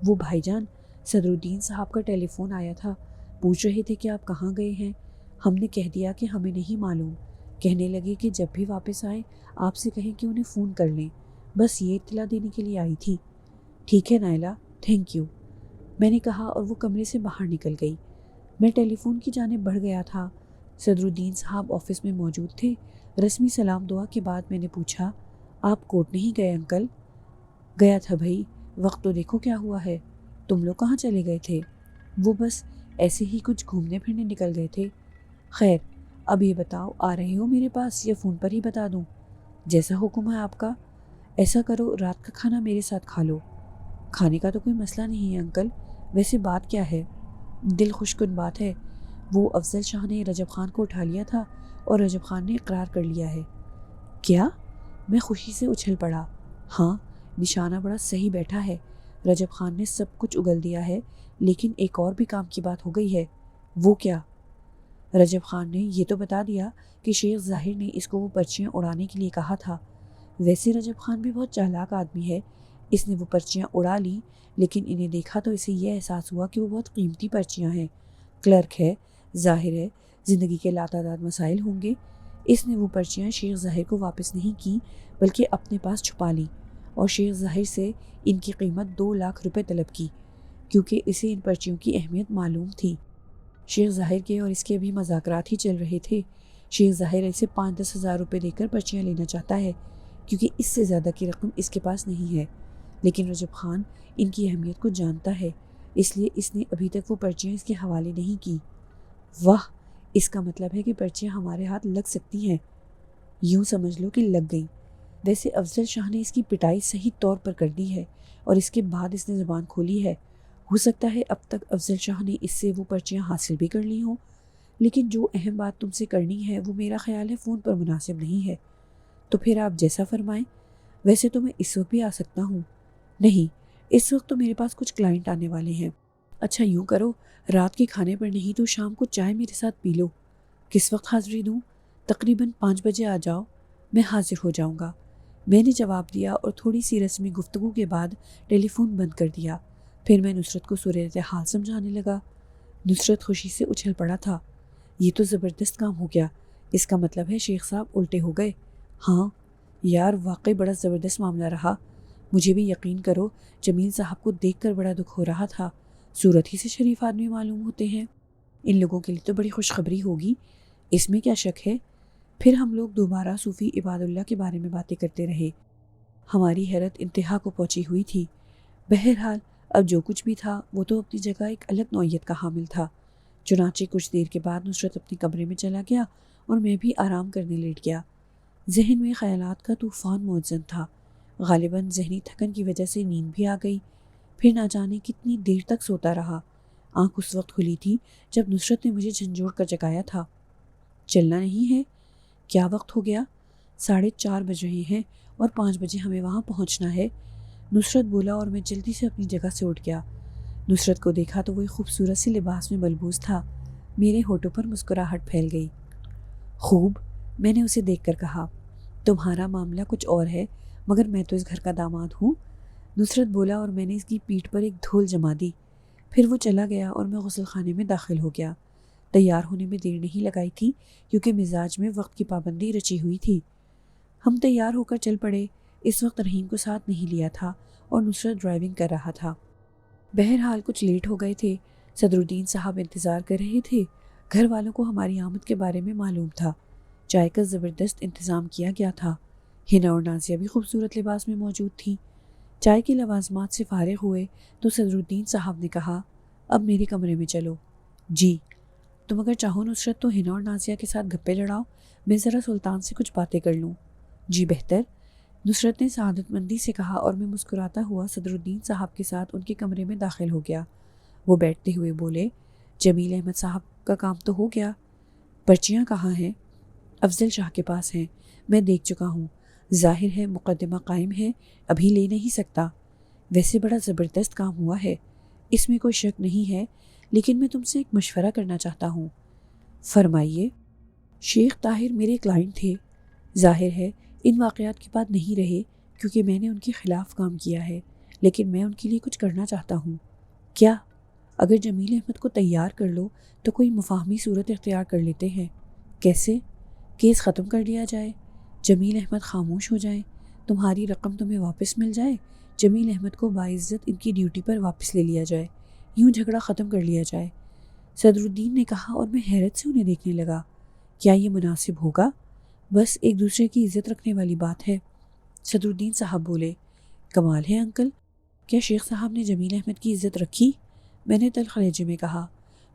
وہ بھائی جان، صدر الدین صاحب کا ٹیلی فون آیا تھا، پوچھ رہے تھے کہ آپ کہاں گئے ہیں۔ ہم نے کہہ دیا کہ ہمیں نہیں معلوم۔ کہنے لگے کہ جب بھی واپس آئیں آپ سے کہیں کہ انہیں فون کر لیں۔ بس یہ اطلاع دینے کے لیے آئی تھی۔ ٹھیک ہے نائلہ، تھینک یو، میں نے کہا اور وہ کمرے سے باہر نکل گئی۔ میں ٹیلی فون کی جانب بڑھ گیا تھا۔ صدر الدین صاحب آفس میں موجود تھے۔ رسمی سلام دعا کے بعد میں نے پوچھا، آپ کورٹ نہیں گئے انکل؟ گیا تھا بھائی، وقت تو دیکھو کیا ہوا ہے۔ تم لوگ کہاں چلے گئے تھے؟ وہ بس ایسے ہی کچھ گھومنے پھرنے نکل گئے تھے۔ خیر، اب یہ بتاؤ، آ رہے ہو میرے پاس یا فون پر ہی بتا دوں؟ جیسا حکم ہے آپ کا۔ ایسا کرو، رات کا کھانا میرے ساتھ کھا لو۔ کھانے کا تو کوئی مسئلہ نہیں ہے انکل، ویسے بات کیا ہے؟ دل خوش کن بات ہے۔ وہ افضل شاہ نے رجب خان کو اٹھا لیا تھا اور رجب خان نے اقرار کر لیا ہے۔ کیا؟ میں خوشی سے اچھل پڑا۔ ہاں، نشانہ بڑا صحیح بیٹھا ہے۔ رجب خان نے سب کچھ اگل دیا ہے، لیکن ایک اور بھی کام کی بات ہو گئی ہے۔ وہ کیا؟ رجب خان نے یہ تو بتا دیا کہ شیخ ظاہر نے اس کو وہ پرچیاں اڑانے کے لیے کہا تھا۔ ویسے رجب خان بھی بہت چالاک آدمی ہے۔ اس نے وہ پرچیاں اڑا لیں، لیکن انہیں دیکھا تو اسے یہ احساس ہوا کہ وہ بہت قیمتی پرچیاں ہیں۔ کلرک ہے، ظاہر ہے زندگی کے لاتعداد مسائل ہوں گے۔ اس نے وہ پرچیاں شیخ ظاہر کو واپس نہیں کی، بلکہ اپنے پاس چھپا لیں اور شیخ ظاہر سے ان کی قیمت 2 لاکھ روپے طلب کی، کیونکہ اسے ان پرچیوں کی اہمیت معلوم تھی۔ شیخ ظاہر کے اور اس کے ابھی مذاکرات ہی چل رہے تھے۔ شیخ ظاہر اسے 5-10 ہزار روپے دے کر پرچیاں لینا چاہتا ہے، کیونکہ اس سے زیادہ کی رقم اس کے پاس نہیں ہے۔ لیکن رجب خان ان کی اہمیت کو جانتا ہے، اس لیے اس نے ابھی تک وہ پرچیاں اس کے حوالے نہیں کی۔ واہ، اس کا مطلب ہے کہ پرچیاں ہمارے ہاتھ لگ سکتی ہیں۔ یوں سمجھ لو کہ لگ گئیں۔ ویسے افضل شاہ نے اس کی پٹائی صحیح طور پر کر دی ہے اور اس کے بعد اس نے زبان کھولی ہے۔ ہو سکتا ہے اب تک افضل شاہ نے اس سے وہ پرچیاں حاصل بھی کر لی ہوں، لیکن جو اہم بات تم سے کرنی ہے وہ میرا خیال ہے فون پر مناسب نہیں ہے۔ تو پھر آپ جیسا فرمائیں۔ ویسے تو میں اس وقت بھی آ سکتا ہوں۔ نہیں، اس وقت تو میرے پاس کچھ کلائنٹ آنے والے ہیں۔ اچھا یوں کرو، رات کے کھانے پر نہیں تو شام کو چائے میرے ساتھ پی لو۔ کس وقت حاضری دوں؟ تقریباً 5 بجے آ جاؤ، میں حاضر ہو جاؤں گا، میں نے جواب دیا اور تھوڑی سی رسمی گفتگو کے بعد ٹیلی فون بند کر دیا۔ پھر میں نصرت کو صورتحال سمجھانے لگا۔ نصرت خوشی سے اچھل پڑا تھا۔ یہ تو زبردست کام ہو گیا، اس کا مطلب ہے شیخ صاحب الٹے ہو گئے۔ ہاں یار، واقعی بڑا زبردست معاملہ رہا۔ مجھے بھی یقین کرو، جمیل صاحب کو دیکھ کر بڑا دکھ ہو رہا تھا۔ صورت ہی سے شریف آدمی معلوم ہوتے ہیں، ان لوگوں کے لیے تو بڑی خوشخبری ہوگی، اس میں کیا شک ہے۔ پھر ہم لوگ دوبارہ صوفی عباد اللہ کے بارے میں باتیں کرتے رہے۔ ہماری حیرت انتہا کو پہنچی ہوئی تھی۔ بہرحال اب جو کچھ بھی تھا وہ تو اپنی جگہ ایک الگ نوعیت کا حامل تھا۔ چنانچہ کچھ دیر کے بعد نصرت اپنے کمرے میں چلا گیا اور میں بھی آرام کرنے لیٹ گیا۔ ذہن میں خیالات کا طوفان موجزن تھا۔ غالباً ذہنی تھکن کی وجہ سے نیند بھی آ گئی۔ پھر نہ جانے کتنی دیر تک سوتا رہا۔ آنکھ اس وقت کھلی تھی جب نصرت نے مجھے جھنجھوڑ کر جگایا تھا۔ چلنا نہیں ہے؟ کیا وقت ہو گیا؟ 4:30 بج رہے ہیں اور 5 بجے ہمیں وہاں پہنچنا ہے، نصرت بولا اور میں جلدی سے اپنی جگہ سے اٹھ گیا۔ نصرت کو دیکھا تو وہ ایک خوبصورت سی لباس میں ملبوس تھا۔ میرے ہونٹوں پر مسکراہٹ پھیل گئی۔ خوب، میں نے اسے دیکھ کر کہا۔ تمہارا معاملہ کچھ اور ہے، مگر میں تو اس گھر کا داماد ہوں، نصرت بولا اور میں نے اس کی پیٹھ پر ایک دھول جما دی۔ پھر وہ چلا گیا اور میں غسل خانے میں داخل ہو گیا۔ تیار ہونے میں دیر نہیں لگائی تھی کیونکہ مزاج میں وقت کی پابندی رچی ہوئی تھی۔ ہم تیار ہو کر چل پڑے۔ اس وقت رحیم کو ساتھ نہیں لیا تھا اور نصرت ڈرائیونگ کر رہا تھا۔ بہرحال کچھ لیٹ ہو گئے تھے۔ صدر الدین صاحب انتظار کر رہے تھے۔ گھر والوں کو ہماری آمد کے بارے میں معلوم تھا۔ چائے کا زبردست انتظام کیا گیا تھا۔ ہنا اور نازیہ بھی خوبصورت لباس میں موجود تھیں۔ چائے کی لوازمات سے فارغ ہوئے تو صدر الدین صاحب نے کہا، اب میرے کمرے میں چلو۔ جی، تم اگر چاہو نصرت تو ہنا اور نازیہ کے ساتھ گپے لڑاؤ، میں ذرا سلطان سے کچھ باتیں کر لوں۔ جی بہتر، نصرت نے سعادت مندی سے کہا اور میں مسکراتا ہوا صدر الدین صاحب کے ساتھ ان کے کمرے میں داخل ہو گیا۔ وہ بیٹھتے ہوئے بولے، جمیل احمد صاحب کا کام تو ہو گیا؟ پرچیاں کہاں ہیں؟ افضل شاہ کے پاس ہیں، میں دیکھ چکا ہوں۔ ظاہر ہے مقدمہ قائم ہے، ابھی لے نہیں سکتا۔ ویسے بڑا زبردست کام ہوا ہے، اس میں کوئی شک نہیں ہے، لیکن میں تم سے ایک مشورہ کرنا چاہتا ہوں۔ فرمائیے۔ شیخ طاہر میرے کلائنٹ تھے۔ ظاہر ہے ان واقعات کے بعد نہیں رہے کیونکہ میں نے ان کے خلاف کام کیا ہے، لیکن میں ان کے لیے کچھ کرنا چاہتا ہوں۔ کیا؟ اگر جمیل احمد کو تیار کر لو تو کوئی مفاہمی صورت اختیار کر لیتے ہیں۔ کیسے؟ کیس ختم کر لیا جائے، جمیل احمد خاموش ہو جائیں، تمہاری رقم تمہیں واپس مل جائے، جمیل احمد کو باعزت ان کی ڈیوٹی پر واپس لے لیا جائے، یوں جھگڑا ختم کر لیا جائے۔ صدر الدین نے کہا اور میں حیرت سے انہیں دیکھنے لگا۔ کیا یہ مناسب ہوگا؟ بس ایک دوسرے کی عزت رکھنے والی بات ہے۔ صدر الدین صاحب بولے، کمال ہے انکل، کیا شیخ صاحب نے جمیل احمد کی عزت رکھی؟ میں نے تلخ لہجے میں کہا،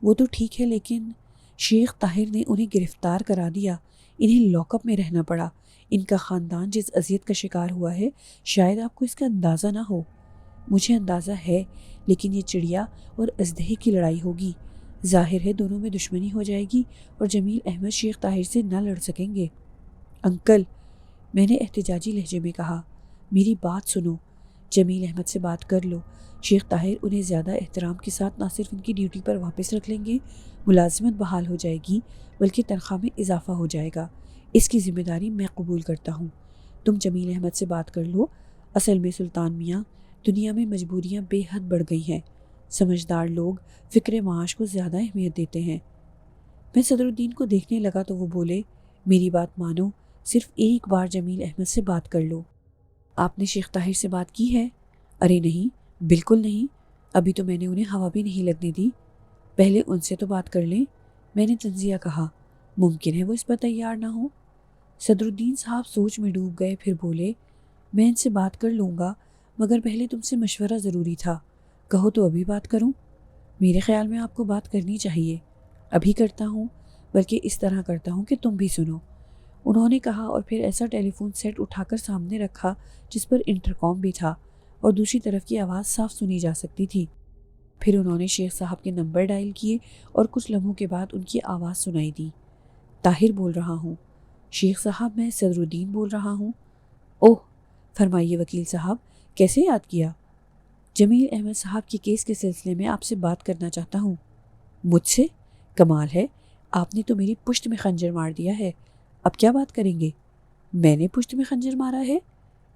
وہ تو ٹھیک ہے لیکن شیخ طاہر نے انہیں گرفتار کرا دیا، انہیں لاک اپ میں رہنا پڑا، ان کا خاندان جس اذیت کا شکار ہوا ہے شاید آپ کو اس کا اندازہ نہ ہو۔ مجھے اندازہ ہے، لیکن یہ چڑیا اور اژدہے کی لڑائی ہوگی، ظاہر ہے دونوں میں دشمنی ہو جائے گی اور جمیل احمد شیخ طاہر سے نہ لڑ سکیں گے۔ انکل، میں نے احتجاجی لہجے میں کہا، میری بات سنو، جمیل احمد سے بات کر لو، شیخ طاہر انہیں زیادہ احترام کے ساتھ نہ صرف ان کی ڈیوٹی پر واپس رکھ لیں گے، ملازمت بحال ہو جائے گی بلکہ تنخواہ میں اضافہ ہو جائے گا۔ اس کی ذمہ داری میں قبول کرتا ہوں، تم جمیل احمد سے بات کر لو۔ اصل میں سلطان میاں، دنیا میں مجبوریاں بے حد بڑھ گئی ہیں، سمجھدار لوگ فکر معاش کو زیادہ اہمیت دیتے ہیں۔ میں صدر الدین کو دیکھنے لگا تو وہ بولے، میری بات مانو، صرف ایک بار جمیل احمد سے بات کر لو۔ آپ نے شیخ طاہر سے بات کی ہے؟ ارے نہیں، بالکل نہیں، ابھی تو میں نے انہیں ہوا بھی نہیں لگنے دی۔ پہلے ان سے تو بات کر لیں، میں نے تنزیہ کہا، ممکن ہے وہ اس پر تیار نہ ہو۔ صدر الدین صاحب سوچ میں ڈوب گئے، پھر بولے، میں ان سے بات کر لوں گا مگر پہلے تم سے مشورہ ضروری تھا، کہو تو ابھی بات کروں؟ میرے خیال میں آپ کو بات کرنی چاہیے۔ ابھی کرتا ہوں، بلکہ اس طرح کرتا ہوں کہ تم بھی سنو، انہوں نے کہا اور پھر ایسا ٹیلی فون سیٹ اٹھا کر سامنے رکھا جس پر انٹرکام بھی تھا اور دوسری طرف کی آواز صاف سنی جا سکتی تھی۔ پھر انہوں نے شیخ صاحب کے نمبر ڈائل کیے اور کچھ لمحوں کے بعد ان کی آواز سنائی دی۔ طاہر بول رہا ہوں۔ شیخ صاحب، میں صدر الدین بول رہا ہوں۔ اوہ، فرمائیے وکیل صاحب، کیسے یاد کیا؟ جمیل احمد صاحب کے کیس کے سلسلے میں آپ سے بات کرنا چاہتا ہوں۔ مجھ سے؟ کمال ہے، آپ نے تو میری پشت میں خنجر مار دیا ہے، اب کیا بات کریں گے؟ میں نے پشت میں خنجر مارا ہے؟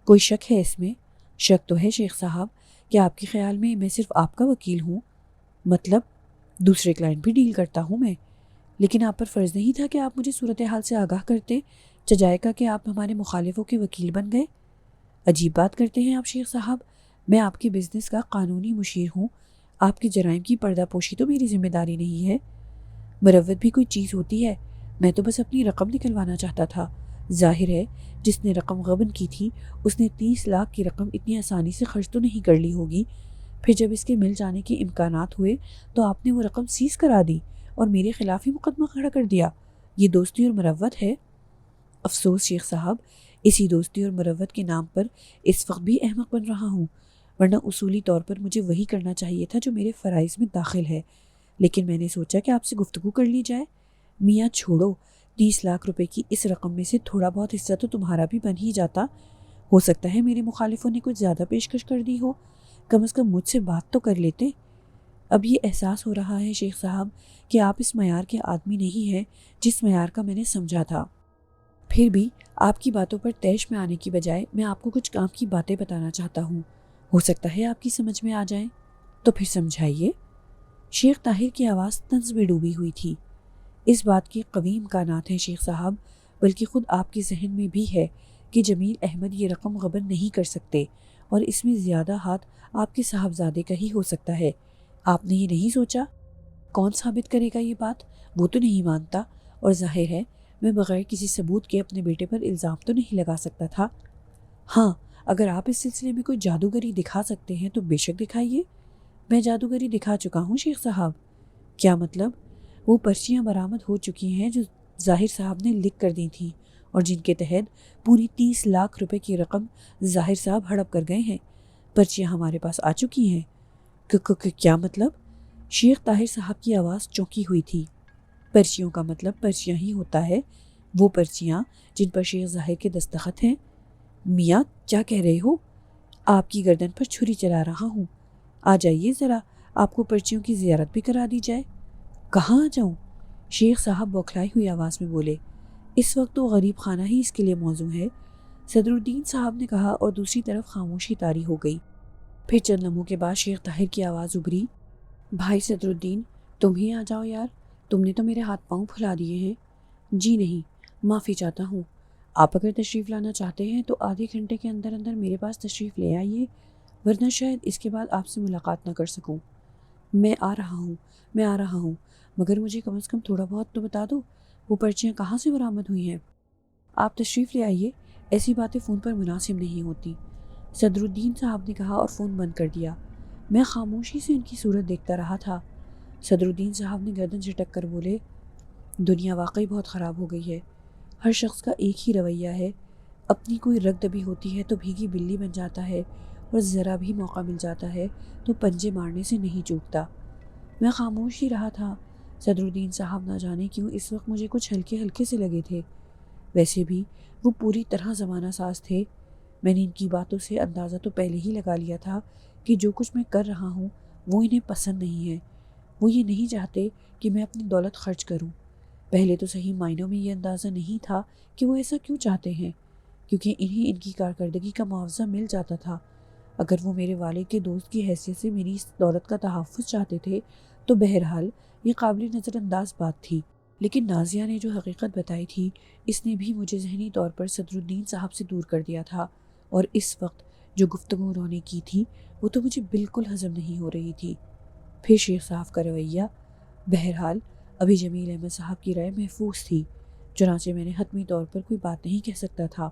کوئی شک ہے اس میں؟ شک تو ہے شیخ صاحب، کہ آپ کے خیال میں میں صرف آپ کا وکیل ہوں؟ مطلب دوسرے کلائنٹ بھی ڈیل کرتا ہوں میں، لیکن آپ پر فرض نہیں تھا کہ آپ مجھے صورتحال سے آگاہ کرتے، چجائے کا کہ آپ ہمارے مخالفوں کے وکیل بن گئے۔ عجیب بات کرتے ہیں آپ شیخ صاحب، میں آپ کے بزنس کا قانونی مشیر ہوں، آپ کے جرائم کی پردہ پوشی تو میری ذمہ داری نہیں ہے۔ مروت بھی کوئی چیز ہوتی ہے، میں تو بس اپنی رقم نکلوانا چاہتا تھا۔ ظاہر ہے جس نے رقم غبن کی تھی اس نے 30 لاکھ کی رقم اتنی آسانی سے خرچ تو نہیں کر لی ہوگی، پھر جب اس کے مل جانے کے امکانات ہوئے تو آپ نے وہ رقم سیز کرا دی اور میرے خلاف ہی مقدمہ کھڑا کر دیا۔ یہ دوستی اور مروت ہے؟ افسوس شیخ صاحب، اسی دوستی اور مروت کے نام پر اس وقت بھی احمق بن رہا ہوں، ورنہ اصولی طور پر مجھے وہی کرنا چاہیے تھا جو میرے فرائض میں داخل ہے، لیکن میں نے سوچا کہ آپ سے گفتگو کر لی جائے۔ میاں چھوڑو، 30 لاکھ روپے کی اس رقم میں سے تھوڑا بہت حصہ تو تمہارا بھی بن ہی جاتا۔ ہو سکتا ہے میرے مخالفوں نے کچھ زیادہ پیشکش کر دی ہو، کم از کم مجھ سے بات تو کر لیتے۔ اب یہ احساس ہو رہا ہے شیخ صاحب کہ آپ اس معیار کے آدمی نہیں ہیں جس معیار کا میں نے سمجھا تھا۔ پھر بھی آپ کی باتوں پر طیش میں آنے کی بجائے میں آپ کو کچھ کام کی باتیں بتانا چاہتا ہوں، ہو سکتا ہے آپ کی سمجھ میں آ جائیں۔ تو پھر سمجھائیے۔ شیخ طاہر کی آواز طنز میں ڈوبی ہوئی تھی۔ اس بات کی قوی امکانات ہیں شیخ صاحب، بلکہ خود آپ کے ذہن میں بھی ہے کہ جمیل احمد یہ رقم غبن نہیں کر سکتے، اور اس میں زیادہ ہاتھ آپ کے صاحبزادے کا ہی ہو سکتا ہے۔ آپ نے یہ نہیں سوچا؟ کون ثابت کرے گا یہ بات؟ وہ تو نہیں مانتا، اور ظاہر ہے میں بغیر کسی ثبوت کے اپنے بیٹے پر الزام تو نہیں لگا سکتا تھا۔ ہاں، اگر آپ اس سلسلے میں کوئی جادوگری دکھا سکتے ہیں تو بے شک دکھائیے۔ میں جادوگری دکھا چکا ہوں شیخ صاحب۔ کیا مطلب؟ وہ پرچیاں برآمد ہو چکی ہیں جو ظاہر صاحب نے لکھ کر دی تھیں، اور جن کے تحت پوری 30 لاکھ روپے کی رقم ظاہر صاحب ہڑپ کر گئے ہیں۔ پرچیاں ہمارے پاس آ چکی ہیں۔ کیا مطلب؟ شیخ طاہر صاحب کی آواز چونکی ہوئی تھی۔ پرچیوں کا مطلب پرچیاں ہی ہوتا ہے، وہ پرچیاں جن پر شیخ ظاہر کے دستخط ہیں۔ میاں کیا کہہ رہے ہو؟ آپ کی گردن پر چھری چلا رہا ہوں۔ آ جائیے ذرا، آپ کو پرچیوں کی زیارت بھی کرا دی جائے۔ کہاں آ جاؤں؟ شیخ صاحب بوکھلائی ہوئی آواز میں بولے۔ اس وقت تو غریب خانہ ہی اس کے لیے موزوں ہے، صدر الدین صاحب نے کہا، اور دوسری طرف خاموشی طاری ہو گئی۔ پھر چند لمحوں کے بعد شیخ طاہر کی آواز ابھری۔ بھائی صدر الدین، تم ہی آ جاؤ یار، تم نے تو میرے ہاتھ پاؤں پھلا دیے ہیں۔ جی نہیں، معافی چاہتا ہوں۔ آپ اگر تشریف لانا چاہتے ہیں تو آدھے گھنٹے کے اندر اندر میرے پاس تشریف لے آئیے، ورنہ شاید اس کے بعد آپ سے ملاقات نہ کر سکوں۔ میں آ رہا ہوں، مگر مجھے کم از کم تھوڑا بہت تو بتا دو، وہ پرچیاں کہاں سے برآمد ہوئی ہیں؟ آپ تشریف لے آئیے، ایسی باتیں فون پر مناسب نہیں ہوتی، صدر الدین صاحب نے کہا اور فون بند کر دیا۔ میں خاموشی سے ان کی صورت دیکھتا رہا تھا۔ صدر الدین صاحب نے گردن جھٹک کر بولے، دنیا واقعی بہت خراب ہو گئی ہے۔ ہر شخص کا ایک ہی رویہ ہے، اپنی کوئی رگ دبی ہوتی ہے تو بھیگی بلی بن جاتا ہے، اور ذرا بھی موقع مل جاتا ہے تو پنجے مارنے سے نہیں چوکتا۔ میں خاموش ہی رہا تھا۔ صدر الدین صاحب نہ جانے کیوں اس وقت مجھے کچھ ہلکے ہلکے سے لگے تھے، ویسے بھی وہ پوری طرح زمانہ ساز تھے۔ میں نے ان کی باتوں سے اندازہ تو پہلے ہی لگا لیا تھا کہ جو کچھ میں کر رہا ہوں وہ انہیں پسند نہیں ہے۔ وہ یہ نہیں چاہتے کہ میں اپنی دولت خرچ کروں۔ پہلے تو صحیح معنوں میں یہ اندازہ نہیں تھا کہ وہ ایسا کیوں چاہتے ہیں، کیونکہ انہیں ان کی کارکردگی کا معاوضہ مل جاتا تھا۔ اگر وہ میرے والد کے دوست کی حیثیت سے میری اس دولت کا تحفظ چاہتے تھے تو بہرحال یہ قابل نظر انداز بات تھی، لیکن نازیہ نے جو حقیقت بتائی تھی اس نے بھی مجھے ذہنی طور پر صدر الدین صاحب سے دور کر دیا تھا، اور اس وقت جو گفتگو انہوں نے کی تھی وہ تو مجھے بالکل ہضم نہیں ہو رہی تھی۔ پھر شیخ صاحب کا رویہ، بہرحال ابھی جمیل احمد صاحب کی رائے محفوظ تھی، چنانچہ میں نے حتمی طور پر کوئی بات نہیں کہہ سکتا تھا۔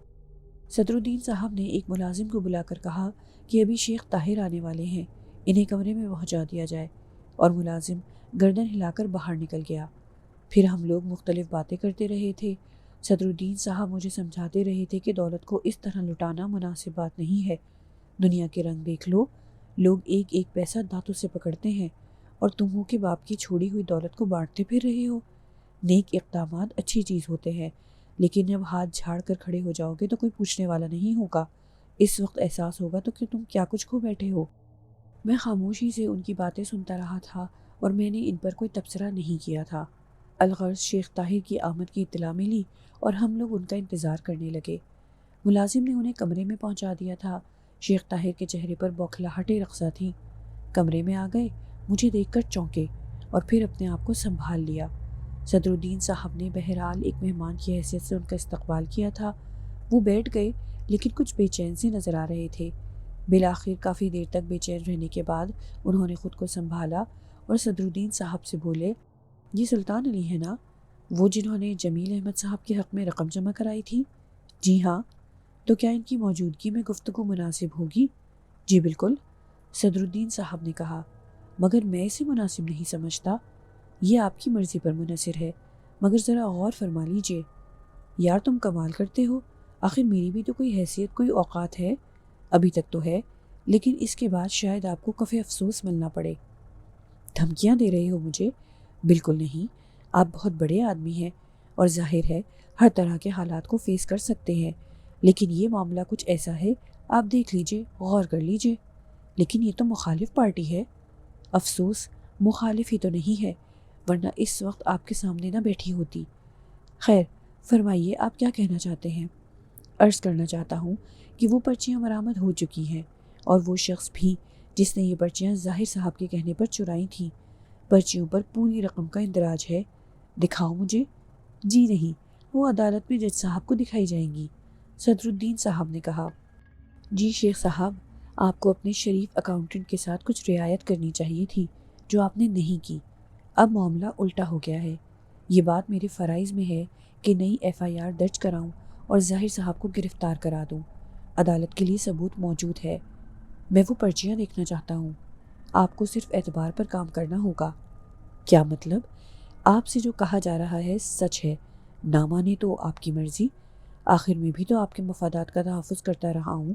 صدر الدین صاحب نے ایک ملازم کو بلا کر کہا کہ ابھی شیخ طاہر آنے والے ہیں، انہیں کمرے میں پہنچا دیا جائے، اور ملازم گردن ہلا کر باہر نکل گیا۔ پھر ہم لوگ مختلف باتیں کرتے رہے تھے۔ صدر الدین صاحب مجھے سمجھاتے رہے تھے کہ دولت کو اس طرح لٹانا مناسب بات نہیں ہے۔ دنیا کے رنگ دیکھ لو، لوگ ایک ایک پیسہ دانتوں سے پکڑتے ہیں، اور تم ہو کہ باپ کی چھوڑی ہوئی دولت کو بانٹتے پھر رہے ہو۔ نیک اقدامات اچھی چیز ہوتے ہیں، لیکن جب ہاتھ جھاڑ کر کھڑے ہو جاؤ گے تو کوئی پوچھنے والا نہیں ہوگا۔ اس وقت احساس ہوگا تو کہ تم کیا کچھ کھو بیٹھے ہو۔ میں خاموشی سے ان کی باتیں سنتا رہا تھا، اور میں نے ان پر کوئی تبصرہ نہیں کیا تھا۔ الغرض شیخ طاہر کی آمد کی اطلاع ملی اور ہم لوگ ان کا انتظار کرنے لگے۔ ملازم نے انہیں کمرے میں پہنچا دیا تھا۔ شیخ طاہر کے چہرے پر بوکھلاہٹیں رقصہ تھیں۔ کمرے میں آ گئے، مجھے دیکھ کر چونکے، اور پھر اپنے آپ کو سنبھال لیا۔ صدر الدین صاحب نے بہرحال ایک مہمان کی حیثیت سے ان کا استقبال کیا تھا۔ وہ بیٹھ گئے، لیکن کچھ بے چین سے نظر آ رہے تھے۔ بالآخر کافی دیر تک بے چین رہنے کے بعد انہوں نے خود کو سنبھالا اور صدر الدین صاحب سے بولے، یہ سلطان علی ہے نا، وہ جنہوں نے جمیل احمد صاحب کے حق میں رقم جمع کرائی تھی؟ جی ہاں۔ تو کیا ان کی موجودگی میں گفتگو مناسب ہوگی؟ جی بالکل، صدر الدین صاحب نے کہا، مگر میں اسے مناسب نہیں سمجھتا۔ یہ آپ کی مرضی پر منحصر ہے، مگر ذرا غور فرما لیجئے۔ یار تم کمال کرتے ہو، آخر میری بھی تو کوئی حیثیت، کوئی اوقات ہے۔ ابھی تک تو ہے، لیکن اس کے بعد شاید آپ کو کف افسوس ملنا پڑے۔ دھمکیاں دے رہے ہو مجھے؟ بالکل نہیں، آپ بہت بڑے آدمی ہیں، اور ظاہر ہے ہر طرح کے حالات کو فیس کر سکتے ہیں، لیکن یہ معاملہ کچھ ایسا ہے، آپ دیکھ لیجئے، غور کر لیجئے۔ لیکن یہ تو مخالف پارٹی ہے۔ افسوس مخالف ہی تو نہیں ہے، ورنہ اس وقت آپ کے سامنے نہ بیٹھی ہوتی۔ خیر فرمائیے، آپ کیا کہنا چاہتے ہیں؟ عرض کرنا چاہتا ہوں کہ وہ پرچیاں برآمد ہو چکی ہیں، اور وہ شخص بھی جس نے یہ پرچیاں ظاہر صاحب کے کہنے پر چرائی تھیں۔ پرچیوں پر پوری رقم کا اندراج ہے۔ دکھاؤ مجھے۔ جی نہیں، وہ عدالت میں جج صاحب کو دکھائی جائیں گی، صدر الدین صاحب نے کہا۔ جی شیخ صاحب، آپ کو اپنے شریف اکاؤنٹنٹ کے ساتھ کچھ رعایت کرنی چاہیے تھی، جو آپ نے نہیں کی۔ اب معاملہ الٹا ہو گیا ہے۔ یہ بات میرے فرائض میں ہے کہ نئی FIR درج کراؤں اور ظاہر صاحب کو گرفتار کرا دوں۔ عدالت کے لیے ثبوت موجود ہے۔ میں وہ پرچیاں دیکھنا چاہتا ہوں۔ آپ کو صرف اعتبار پر کام کرنا ہوگا۔ کیا مطلب؟ آپ سے جو کہا جا رہا ہے سچ ہے، نہ مانے تو آپ کی مرضی۔ آخر میں بھی تو آپ کے مفادات کا تحفظ کرتا رہا ہوں۔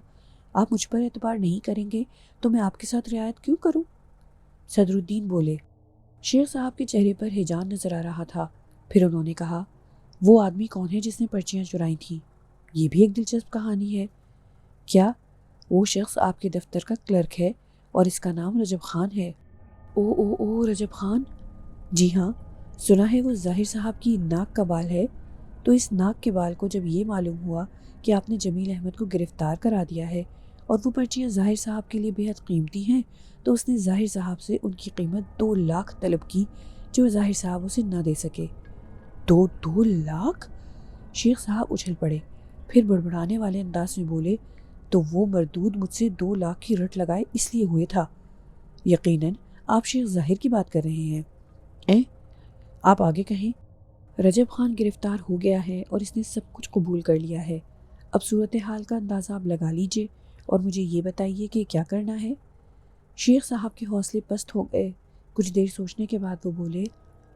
آپ مجھ پر اعتبار نہیں کریں گے تو میں آپ کے ساتھ رعایت کیوں کروں؟ صدر الدین بولے۔ شیخ صاحب کے چہرے پر ہیجان نظر آ رہا تھا۔ پھر انہوں نے کہا، وہ آدمی کون ہے جس نے پرچیاں چرائی تھیں؟ یہ بھی ایک دلچسپ کہانی ہے۔ کیا؟ وہ شخص آپ کے دفتر کا کلرک ہے اور اس کا نام رجب خان ہے۔ او رجب خان؟ جی ہاں، سنا ہے وہ ظاہر صاحب کی ناک کا بال ہے۔ تو اس ناک کے بال کو جب یہ معلوم ہوا کہ آپ نے جمیل احمد کو گرفتار کرا دیا ہے اور وہ پرچیاں ظاہر صاحب کے لیے بے حد قیمتی ہیں، تو اس نے ظاہر صاحب سے ان کی قیمت 2 لاکھ طلب کی، جو ظاہر صاحب اسے نہ دے سکے۔ 2 لاکھ؟ شیخ صاحب اچھل پڑے، پھر بڑبڑانے والے انداز میں بولے، تو وہ مردود مجھ سے 2 لاکھ کی رٹ لگائے اس لیے ہوئے تھا۔ یقیناً آپ شیخ ظاہر کی بات کر رہے ہیں۔ آپ آگے کہیں۔ رجب خان گرفتار ہو گیا ہے اور اس نے سب کچھ قبول کر لیا ہے۔ اب صورتحال کا اندازہ آپ لگا لیجئے اور مجھے یہ بتائیے کہ کیا کرنا ہے۔ شیخ صاحب کے حوصلے پست ہو گئے۔ کچھ دیر سوچنے کے بعد وہ بولے،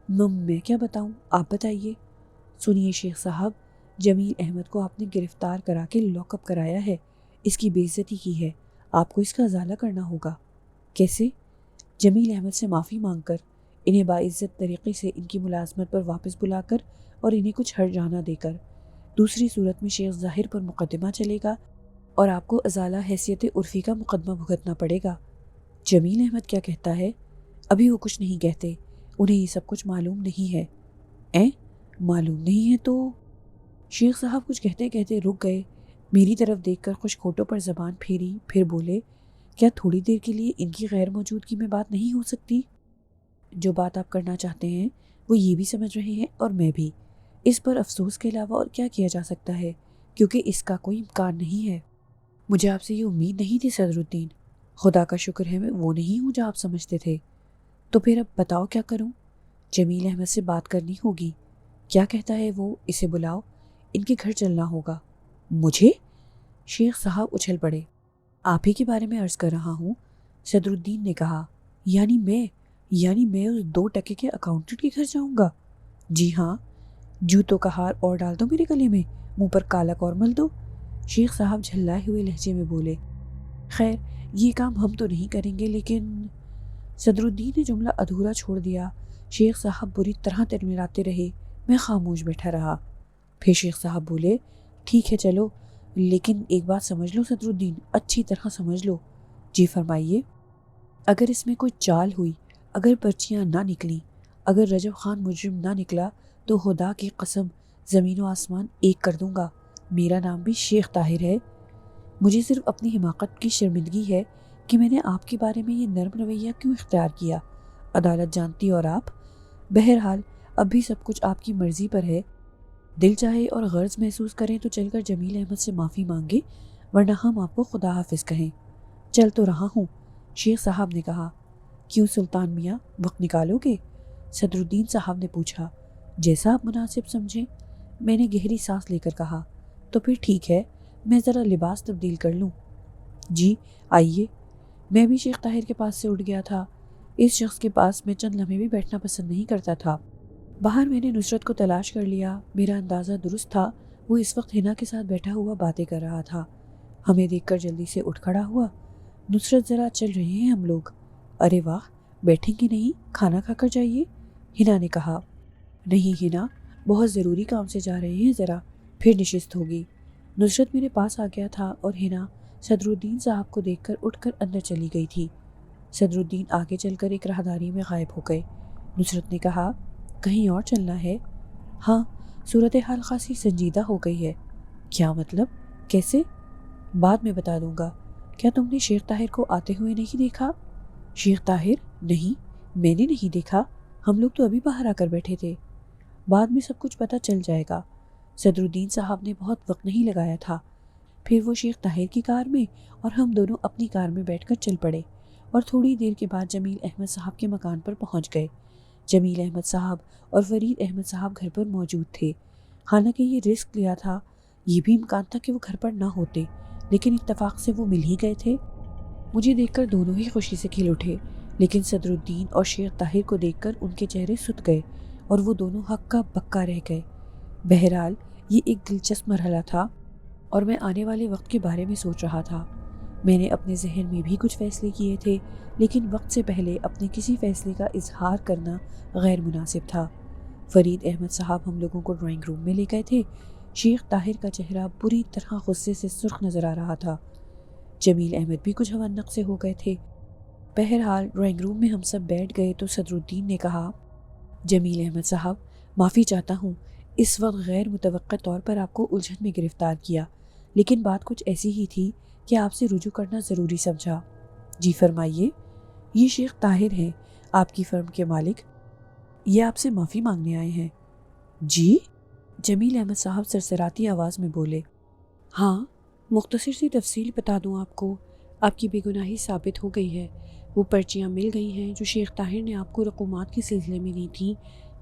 میں کیا بتاؤں، آپ بتائیے۔ سنیے شیخ صاحب، جمیل احمد کو آپ نے گرفتار کرا کے لاک اپ کرایا ہے، اس کی بے عزتی کی ہے، آپ کو اس کا ازالہ کرنا ہوگا۔ کیسے؟ جمیل احمد سے معافی مانگ کر، انہیں باعزت طریقے سے ان کی ملازمت پر واپس بلا کر اور انہیں کچھ ہرجانہ دے کر۔ دوسری صورت میں شیخ ظاہر پر مقدمہ چلے گا اور آپ کو ازالہ حیثیت عرفی کا مقدمہ بھگتنا پڑے گا۔ جمیل احمد کیا کہتا ہے؟ ابھی وہ کچھ نہیں کہتے، انہیں یہ سب کچھ معلوم نہیں ہے۔ معلوم نہیں ہے تو؟ شیخ صاحب کچھ کہتے کہتے رک گئے، میری طرف دیکھ کر کچھ کھوٹوں پر زبان پھیری، پھر بولے، کیا تھوڑی دیر کے لیے ان کی غیر موجودگی میں بات نہیں ہو سکتی؟ جو بات آپ کرنا چاہتے ہیں وہ یہ بھی سمجھ رہے ہیں اور میں بھی، اس پر افسوس کے علاوہ اور کیا کیا جا سکتا ہے، کیونکہ اس کا کوئی امکان نہیں ہے۔ مجھے آپ سے یہ امید نہیں تھی صدر الدین، خدا کا شکر ہے میں وہ نہیں ہوں جو آپ سمجھتے تھے۔ تو پھر اب بتاؤ کیا کروں؟ جمیل احمد سے بات کرنی ہوگی۔ کیا کہتا ہے وہ؟ اسے بلاؤ، ان کے گھر چلنا ہوگا۔ مجھے؟ شیخ صاحب اچھل پڑے۔ آپ ہی کے بارے میں عرض کر رہا ہوں، صدر الدین نے کہا۔ یعنی میں اس 2 ٹکے کے اکاؤنٹنٹ کے گھر جاؤں گا؟ جی ہاں، جوتوں کا ہار اور ڈال دو میرے گلے میں، منہ پر کالک اور مل دو۔ شیخ صاحب جھلائے ہوئے لہجے میں بولے، خیر یہ کام ہم تو نہیں کریں گے، لیکن صدر الدین نے جملہ ادھورا چھوڑ دیا۔ شیخ صاحب بری طرح ترمراتے رہے، میں خاموش بیٹھا رہا۔ پھر شیخ صاحب بولے، ٹھیک ہے چلو، لیکن ایک بات سمجھ لو صدر الدین، اچھی طرح سمجھ لو۔ جی فرمائیے۔ اگر اس میں کوئی چال ہوئی، اگر پرچیاں نہ نکلیں، اگر رجب خان مجرم نہ نکلا، تو خدا کی قسم زمین و آسمان ایک کر دوں گا۔ میرا نام بھی شیخ طاہر ہے۔ مجھے صرف اپنی حماقت کی شرمندگی ہے کہ میں نے آپ کے بارے میں یہ نرم رویہ کیوں اختیار کیا۔ عدالت جانتی اور آپ۔ بہرحال اب بھی سب کچھ آپ کی مرضی پر ہے۔ دل چاہے اور غرض محسوس کریں تو چل کر جمیل احمد سے معافی مانگے، ورنہ ہم آپ کو خدا حافظ کہیں۔ چل تو رہا ہوں، شیخ صاحب نے کہا۔ کیوں سلطان میاں، وقت نکالو گے؟ صدر الدین صاحب نے پوچھا۔ جیسا آپ مناسب سمجھیں، میں نے گہری سانس لے کر کہا۔ تو پھر ٹھیک ہے، میں ذرا لباس تبدیل کر لوں۔ جی آئیے۔ میں بھی شیخ طاہر کے پاس سے اٹھ گیا تھا۔ اس شخص کے پاس میں چند لمحے بھی بیٹھنا پسند نہیں کرتا تھا۔ باہر میں نے نصرت کو تلاش کر لیا۔ میرا اندازہ درست تھا، وہ اس وقت حنا کے ساتھ بیٹھا ہوا باتیں کر رہا تھا۔ ہمیں دیکھ کر جلدی سے اٹھ کھڑا ہوا۔ نصرت ذرا چل رہے ہیں ہم لوگ۔ ارے واہ، بیٹھیں گے نہیں، کھانا کھا کر جائیے، حنا نے کہا۔ نہیں حنا، بہت ضروری کام سے جا رہے ہیں، ذرا پھر نشست ہوگی۔ نصرت میرے پاس آ گیا تھا اور ہنا صدر الدین صاحب کو دیکھ کر اٹھ کر اندر چلی گئی تھی۔ صدر الدین آگے چل کر ایک راہداری میں غائب ہو گئے۔ نصرت نے کہا، کہیں اور چلنا ہے؟ ہاں، صورتحال خاصی سنجیدہ ہو گئی ہے۔ کیا مطلب؟ کیسے؟ بعد میں بتا دوں گا۔ کیا تم نے شیخ طاہر کو آتے ہوئے نہیں دیکھا؟ شیخ طاہر؟ نہیں، میں نے نہیں دیکھا، ہم لوگ تو ابھی باہر آ کر بیٹھے تھے۔ بعد میں سب کچھ پتہ چل جائے گا۔ صدر الدین صاحب نے بہت وقت نہیں لگایا تھا۔ پھر وہ شیخ طاہر کی کار میں اور ہم دونوں اپنی کار میں بیٹھ کر چل پڑے اور تھوڑی دیر کے بعد جمیل احمد صاحب کے مکان پر پہنچ گئے۔ جمیل احمد صاحب اور فرید احمد صاحب گھر پر موجود تھے۔ حالانکہ یہ رسک لیا تھا، یہ بھی امکان تھا کہ وہ گھر پر نہ ہوتے، لیکن اتفاق سے وہ مل ہی گئے تھے۔ مجھے دیکھ کر دونوں ہی خوشی سے کھل اٹھے، لیکن صدر الدین اور شیخ طاہر کو دیکھ کر ان کے چہرے سُت گئے اور وہ دونوں ہکا بکا رہ گئے۔ بہرحال یہ ایک دلچسپ مرحلہ تھا اور میں آنے والے وقت کے بارے میں سوچ رہا تھا۔ میں نے اپنے ذہن میں بھی کچھ فیصلے کیے تھے، لیکن وقت سے پہلے اپنے کسی فیصلے کا اظہار کرنا غیر مناسب تھا۔ فرید احمد صاحب ہم لوگوں کو ڈرائنگ روم میں لے گئے تھے۔ شیخ طاہر کا چہرہ بری طرح غصے سے سرخ نظر آ رہا تھا۔ جمیل احمد بھی کچھ حونق سے ہو گئے تھے۔ بہرحال ڈرائنگ روم میں ہم سب بیٹھ گئے تو صدر الدین نے کہا، جمیل احمد صاحب، معافی چاہتا ہوں، اس وقت غیر متوقع طور پر آپ کو الجھن میں گرفتار کیا، لیکن بات کچھ ایسی ہی تھی کہ آپ سے رجوع کرنا ضروری سمجھا۔ جی فرمائیے۔ یہ شیخ طاہر ہیں، آپ کی فرم کے مالک، یہ آپ سے معافی مانگنے آئے ہیں۔ جی؟ جمیل احمد صاحب سرسراتی آواز میں بولے۔ ہاں، مختصر سی تفصیل بتا دوں آپ کو، آپ کی بے گناہی ثابت ہو گئی ہے۔ وہ پرچیاں مل گئی ہیں جو شیخ طاہر نے آپ کو رقومات کے سلسلے میں دی تھیں،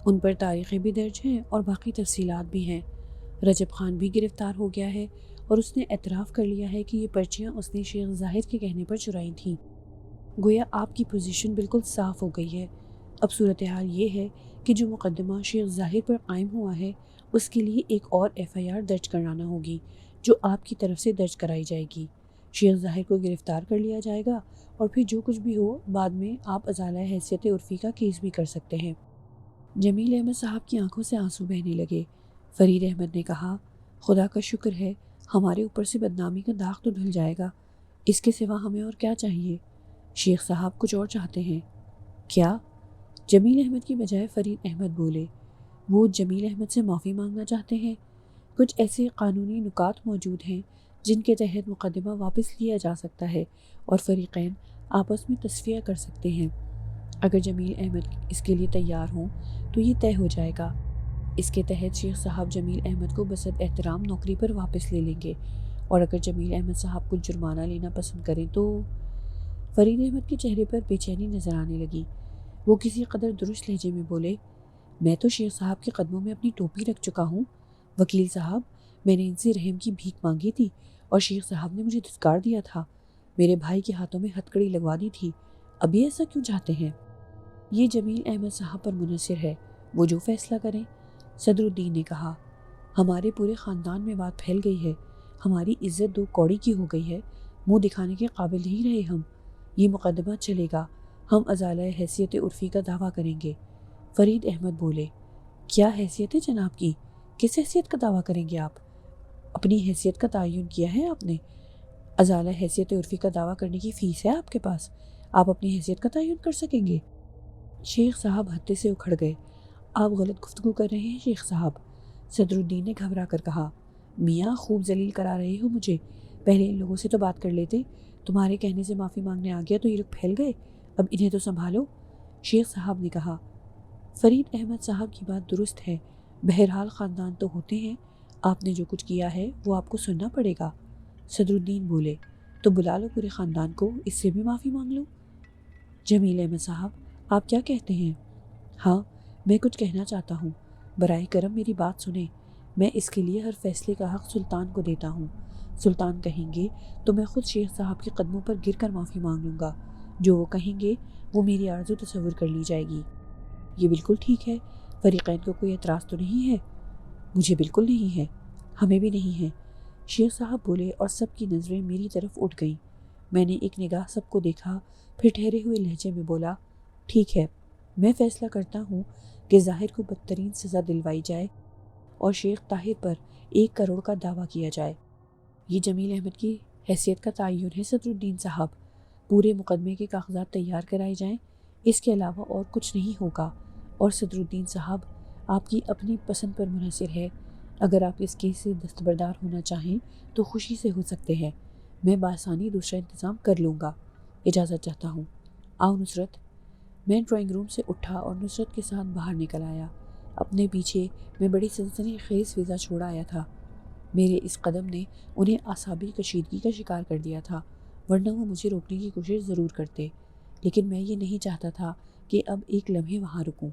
ان پر تاریخیں بھی درج ہیں اور باقی تفصیلات بھی ہیں۔ رجب خان بھی گرفتار ہو گیا ہے اور اس نے اعتراف کر لیا ہے کہ یہ پرچیاں اس نے شیخ ظاہر کے کہنے پر چرائی تھیں۔ گویا آپ کی پوزیشن بالکل صاف ہو گئی ہے۔ اب صورتحال یہ ہے کہ جو مقدمہ شیخ ظاہر پر قائم ہوا ہے، اس کے لیے ایک اور FIR درج کرانا ہوگی جو آپ کی طرف سے درج کرائی جائے گی۔ شیخ ظاہر کو گرفتار کر لیا جائے گا اور پھر جو کچھ بھی ہو بعد میں آپ ازالہ حیثیت عرفی کا کیس بھی کر سکتے ہیں۔ جمیل احمد صاحب کی آنکھوں سے آنسو بہنے لگے۔ فرید احمد نے کہا، خدا کا شکر ہے ہمارے اوپر سے بدنامی کا داغ تو دھل جائے گا، اس کے سوا ہمیں اور کیا چاہیے؟ شیخ صاحب کچھ اور چاہتے ہیں کیا؟ جمیل احمد کی بجائے فرید احمد بولے۔ وہ جمیل احمد سے معافی مانگنا چاہتے ہیں۔ کچھ ایسے قانونی نکات موجود ہیں جن کے تحت مقدمہ واپس لیا جا سکتا ہے اور فریقین آپس میں تصفیہ کر سکتے ہیں۔ اگر جمیل احمد اس کے لیے تیار ہوں تو یہ طے ہو جائے گا۔ اس کے تحت شیخ صاحب جمیل احمد کو بصد احترام نوکری پر واپس لے لیں گے، اور اگر جمیل احمد صاحب کچھ جرمانہ لینا پسند کریں تو… فرید احمد کے چہرے پر بے چینی نظر آنے لگی۔ وہ کسی قدر درست لہجے میں بولے، میں تو شیخ صاحب کے قدموں میں اپنی ٹوپی رکھ چکا ہوں۔ وکیل صاحب، میں نے ان سے رحم کی بھیک مانگی تھی اور شیخ صاحب نے مجھے دھتکار دیا تھا، میرے بھائی کے ہاتھوں میں ہتکڑی لگوا دی تھی، ابھی ایسا کیوں چاہتے ہیں؟ یہ جمیل احمد صاحب پر منحصر ہے، وہ جو فیصلہ کریں۔ صدر الدین نے کہا، ہمارے پورے خاندان میں بات پھیل گئی ہے، ہماری عزت دو کوڑی کی ہو گئی ہے، منہ دکھانے کے قابل نہیں رہے ہم۔ یہ مقدمہ چلے گا، ہم ازالہ حیثیت عرفی کا دعویٰ کریں گے۔ فرید احمد بولے، کیا حیثیت ہے جناب کی؟ کس حیثیت کا دعویٰ کریں گے آپ؟ اپنی حیثیت کا تعین کیا ہے آپ نے؟ ازالہ حیثیت عرفی کا دعویٰ کرنے کی فیس ہے آپ کے پاس، آپ اپنی حیثیت کا تعین کر سکیں گے؟ شیخ صاحب ہتے سے اکھڑ گئے۔ آپ غلط گفتگو کر رہے ہیں شیخ صاحب۔ صدر الدین نے گھبرا کر کہا، میاں خوب ذلیل کرا رہے ہو مجھے، پہلے ان لوگوں سے تو بات کر لیتے، تمہارے کہنے سے معافی مانگنے آ گیا تو یہ لوگ پھیل گئے، اب انہیں تو سنبھالو۔ شیخ صاحب نے کہا، فرید احمد صاحب کی بات درست ہے، بہرحال خاندان تو ہوتے ہیں، آپ نے جو کچھ کیا ہے وہ آپ کو سننا پڑے گا۔ صدر الدین بولے، تو بلا لو پورے خاندان کو، اس سے بھی معافی مانگ لو۔ جمیل احمد صاحب، آپ کیا کہتے ہیں؟ ہاں، میں کچھ کہنا چاہتا ہوں، براہ کرم میری بات سنیں۔ میں اس کے لیے ہر فیصلے کا حق سلطان کو دیتا ہوں۔ سلطان کہیں گے تو میں خود شیخ صاحب کے قدموں پر گر کر معافی مانگ لوں گا، جو وہ کہیں گے وہ میری آرزو تصور کر لی جائے گی۔ یہ بالکل ٹھیک ہے، فریقین کو کوئی اعتراض تو نہیں ہے؟ مجھے بالکل نہیں ہے، ہمیں بھی نہیں ہے، شیخ صاحب بولے، اور سب کی نظریں میری طرف اٹھ گئیں۔ میں نے ایک نگاہ سب کو دیکھا، پھر ٹھہرے ہوئے لہجے میں بولا، ٹھیک ہے، میں فیصلہ کرتا ہوں کہ ظاہر کو بدترین سزا دلوائی جائے اور شیخ طاہر پر 1 کروڑ کا دعویٰ کیا جائے۔ یہ جمیل احمد کی حیثیت کا تعین ہے صدر الدین صاحب۔ پورے مقدمے کے کاغذات تیار کرائے جائیں، اس کے علاوہ اور کچھ نہیں ہوگا۔ اور صدر الدین صاحب آپ کی اپنی پسند پر منحصر ہے، اگر آپ اس کیس سے دستبردار ہونا چاہیں تو خوشی سے ہو سکتے ہیں، میں بآسانی دوسرا انتظام کر لوں گا، اجازت چاہتا ہوں۔ آؤ نصرت۔ میں ڈرائنگ روم سے اٹھا اور نصرت کے ساتھ باہر نکل آیا۔ اپنے پیچھے میں بڑی سنسنی خیز فضا چھوڑ آیا تھا۔ میرے اس قدم نے انہیں اعصابی کشیدگی کا شکار کر دیا تھا، ورنہ وہ مجھے روکنے کی کوشش ضرور کرتے، لیکن میں یہ نہیں چاہتا تھا کہ اب ایک لمحے وہاں رکوں،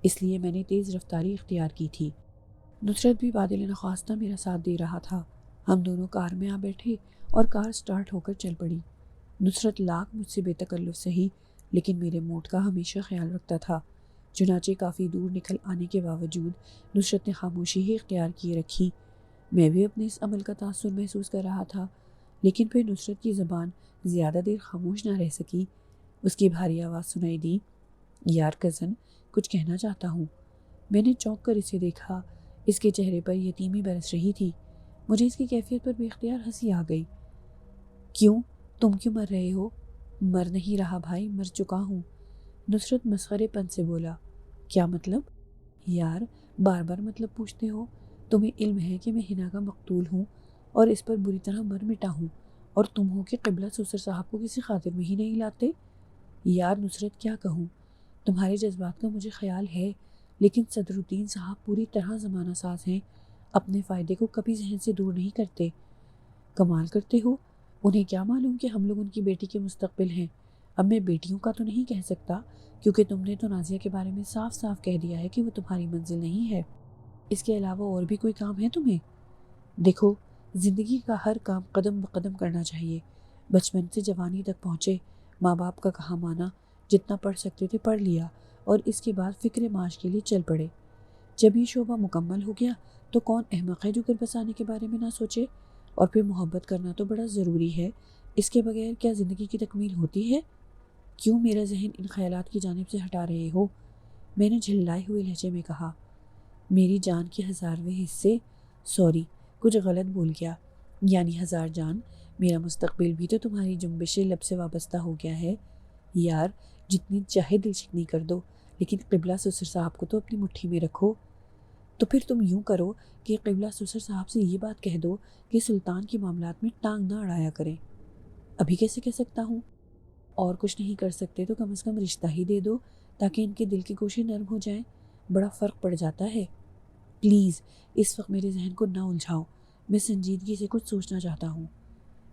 اس لیے میں نے تیز رفتاری اختیار کی تھی۔ نصرت بھی بادل نخواستہ میرا ساتھ دے رہا تھا۔ ہم دونوں کار میں آ بیٹھے اور کار سٹارٹ ہو کر چل پڑی۔ نصرت لاکھ مجھ سے بے تکلف سہی، لیکن میرے موڈ کا ہمیشہ خیال رکھتا تھا۔ چنانچہ کافی دور نکل آنے کے باوجود نصرت نے خاموشی ہی اختیار کیے رکھی۔ میں بھی اپنے اس عمل کا تاثر محسوس کر رہا تھا، لیکن پھر نصرت کی زبان زیادہ دیر خاموش نہ رہ سکی۔ اس کی بھاری آواز سنائی دی، یار کزن، کچھ کہنا چاہتا ہوں۔ میں نے چونک کر اسے دیکھا، اس کے چہرے پر یتیمی برس رہی تھی۔ مجھے اس کی کیفیت پر بے اختیار ہنسی آ گئی۔ کیوں؟ تم کیوں مر رہے ہو؟ مر نہیں رہا بھائی، مر چکا ہوں، نصرت مسخرے پن سے بولا۔ کیا مطلب؟ یار بار بار مطلب پوچھتے ہو؟ تمہیں علم ہے کہ میں حنا کا مقتول ہوں اور اس پر بری طرح مر مٹا ہوں، اور تم ہو کہ قبلہ سسر صاحب کو کسی خاطر میں ہی نہیں لاتے۔ یار نصرت کیا کہوں، تمہارے جذبات کا مجھے خیال ہے، لیکن صدر الدین صاحب پوری طرح زمانہ ساز ہیں، اپنے فائدے کو کبھی ذہن سے دور نہیں کرتے۔ کمال کرتے ہو، انہیں کیا معلوم کہ ہم لوگ ان کی بیٹی کے مستقبل ہیں۔ اب میں بیٹیوں کا تو نہیں کہہ سکتا، کیونکہ تم نے تو نازیہ کے بارے میں صاف صاف کہہ دیا ہے کہ وہ تمہاری منزل نہیں ہے۔ اس کے علاوہ اور بھی کوئی کام ہے تمہیں؟ دیکھو، زندگی کا ہر کام قدم بقدم کرنا چاہیے۔ بچپن سے جوانی تک پہنچے، ماں باپ کا کہا مانا، جتنا پڑھ سکتے تھے پڑھ لیا، اور اس کے بعد فکر معاش کے لیے چل پڑے۔ جب یہ شعبہ مکمل ہو گیا تو کون احمق ہے جو گھر بسانے کے بارے میں نہ سوچے؟ اور پھر محبت کرنا تو بڑا ضروری ہے، اس کے بغیر کیا زندگی کی تکمیل ہوتی ہے؟ کیوں میرا ذہن ان خیالات کی جانب سے ہٹا رہے ہو؟ میں نے جھلائے ہوئے لہجے میں کہا۔ میری جان کے 1000ویں حصے، سوری کچھ غلط بول گیا، یعنی 1000 جان، میرا مستقبل بھی تو تمہاری جنبش لب سے وابستہ ہو گیا ہے۔ یار جتنی چاہے دل شکنی کر دو، لیکن قبلہ سسر صاحب کو تو اپنی مٹھی میں رکھو۔ تو پھر تم یوں کرو کہ قبلہ سسر صاحب سے یہ بات کہہ دو کہ سلطان کے معاملات میں ٹانگ نہ اڑایا کریں۔ ابھی کیسے کہہ سکتا ہوں؟ اور کچھ نہیں کر سکتے تو کم از کم رشتہ ہی دے دو، تاکہ ان کے دل کی گوشیں نرم ہو جائیں، بڑا فرق پڑ جاتا ہے۔ پلیز اس وقت میرے ذہن کو نہ الجھاؤ، میں سنجیدگی سے کچھ سوچنا چاہتا ہوں۔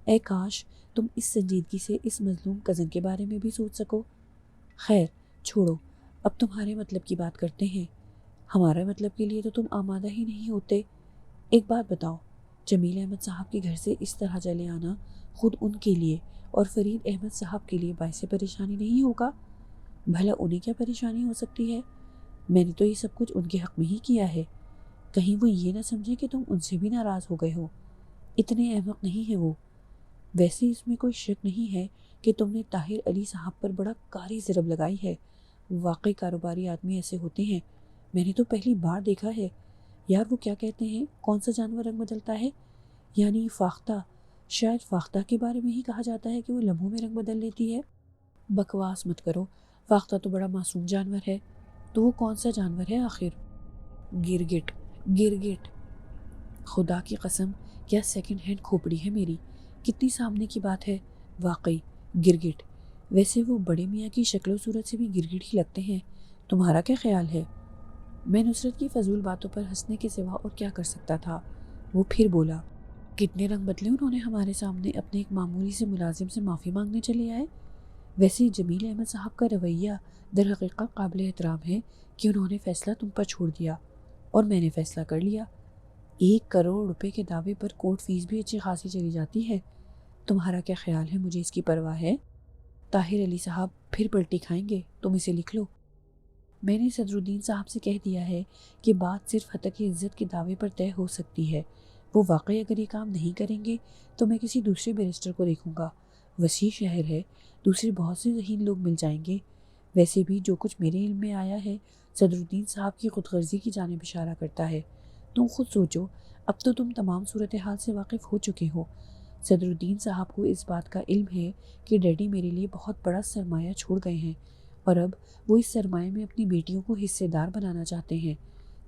اے کاش تم اس سنجیدگی سے اس مظلوم کزن کے بارے میں بھی سوچ سکو۔ خیر چھوڑو، اب تمہارے مطلب کی بات کرتے ہیں۔ ہمارے مطلب کے لیے تو تم آمادہ ہی نہیں ہوتے۔ ایک بات بتاؤ، جمیل احمد صاحب کے گھر سے اس طرح چلے آنا خود ان کے لیے اور فرید احمد صاحب کے لیے باعث پریشانی نہیں ہوگا؟ بھلا انہیں کیا پریشانی ہو سکتی ہے؟ میں نے تو یہ سب کچھ ان کے حق میں ہی کیا ہے، کہیں وہ یہ نہ سمجھے کہ تم ان سے بھی ناراض ہو گئے ہو۔ اتنے احمق نہیں ہے وہ۔ ویسے اس میں کوئی شک نہیں ہے کہ تم نے طاہر علی صاحب پر بڑا کاری ضرب لگائی ہے۔ واقعی کاروباری آدمی ایسے ہوتے ہیں، میں نے تو پہلی بار دیکھا ہے۔ یار وہ کیا کہتے ہیں، کون سا جانور رنگ بدلتا ہے؟ یعنی فاختہ، شاید فاختہ کے بارے میں ہی کہا جاتا ہے کہ وہ لمحوں میں رنگ بدل لیتی ہے۔ بکواس مت کرو، فاختہ تو بڑا معصوم جانور ہے۔ تو وہ کون سا جانور ہے آخر؟ گرگٹ، گرگٹ۔ خدا کی قسم، کیا سیکنڈ ہینڈ کھوپڑی ہے میری، کتنی سامنے کی بات ہے، واقعی گرگٹ۔ ویسے وہ بڑے میاں کی شکل و صورت سے بھی گرگٹ ہی لگتے ہیں، تمہارا کیا خیال ہے؟ میں نصرت کی فضول باتوں پر ہنسنے کے سوا اور کیا کر سکتا تھا۔ وہ پھر بولا، کتنے رنگ بدلے انہوں نے ہمارے سامنے، اپنے ایک معمولی سے ملازم سے معافی مانگنے چلے آئے۔ ویسے جمیل احمد صاحب کا رویہ در حقیقت قابل احترام ہے کہ انہوں نے فیصلہ تم پر چھوڑ دیا اور میں نے فیصلہ کر لیا۔ 1 کروڑ روپے کے دعوے پر کورٹ فیس بھی اچھی خاصی چلی جاتی ہے۔ تمہارا کیا خیال ہے، مجھے اس کی پرواہ ہے؟ طاہر علی صاحب پھر پلٹی کھائیں گے، تم اسے لکھ لو۔ میں نے صدر الدین صاحب سے کہہ دیا ہے کہ بات صرف ہتک عزت کے دعوے پر طے ہو سکتی ہے۔ وہ واقعی اگر یہ کام نہیں کریں گے تو میں کسی دوسرے بیرسٹر کو دیکھوں گا۔ وسیع شہر ہے، دوسرے بہت سے ذہین لوگ مل جائیں گے۔ ویسے بھی جو کچھ میرے علم میں آیا ہے، صدر الدین صاحب کی خود غرضی کی جانب اشارہ کرتا ہے۔ تم خود سوچو، اب تو تم تمام صورتحال سے واقف ہو چکے ہو۔ صدر الدین صاحب کو اس بات کا علم ہے کہ ڈیڈی میرے لیے بہت بڑا سرمایہ چھوڑ گئے ہیں اور اب وہ اس سرمایہ میں اپنی بیٹیوں کو حصے دار بنانا چاہتے ہیں۔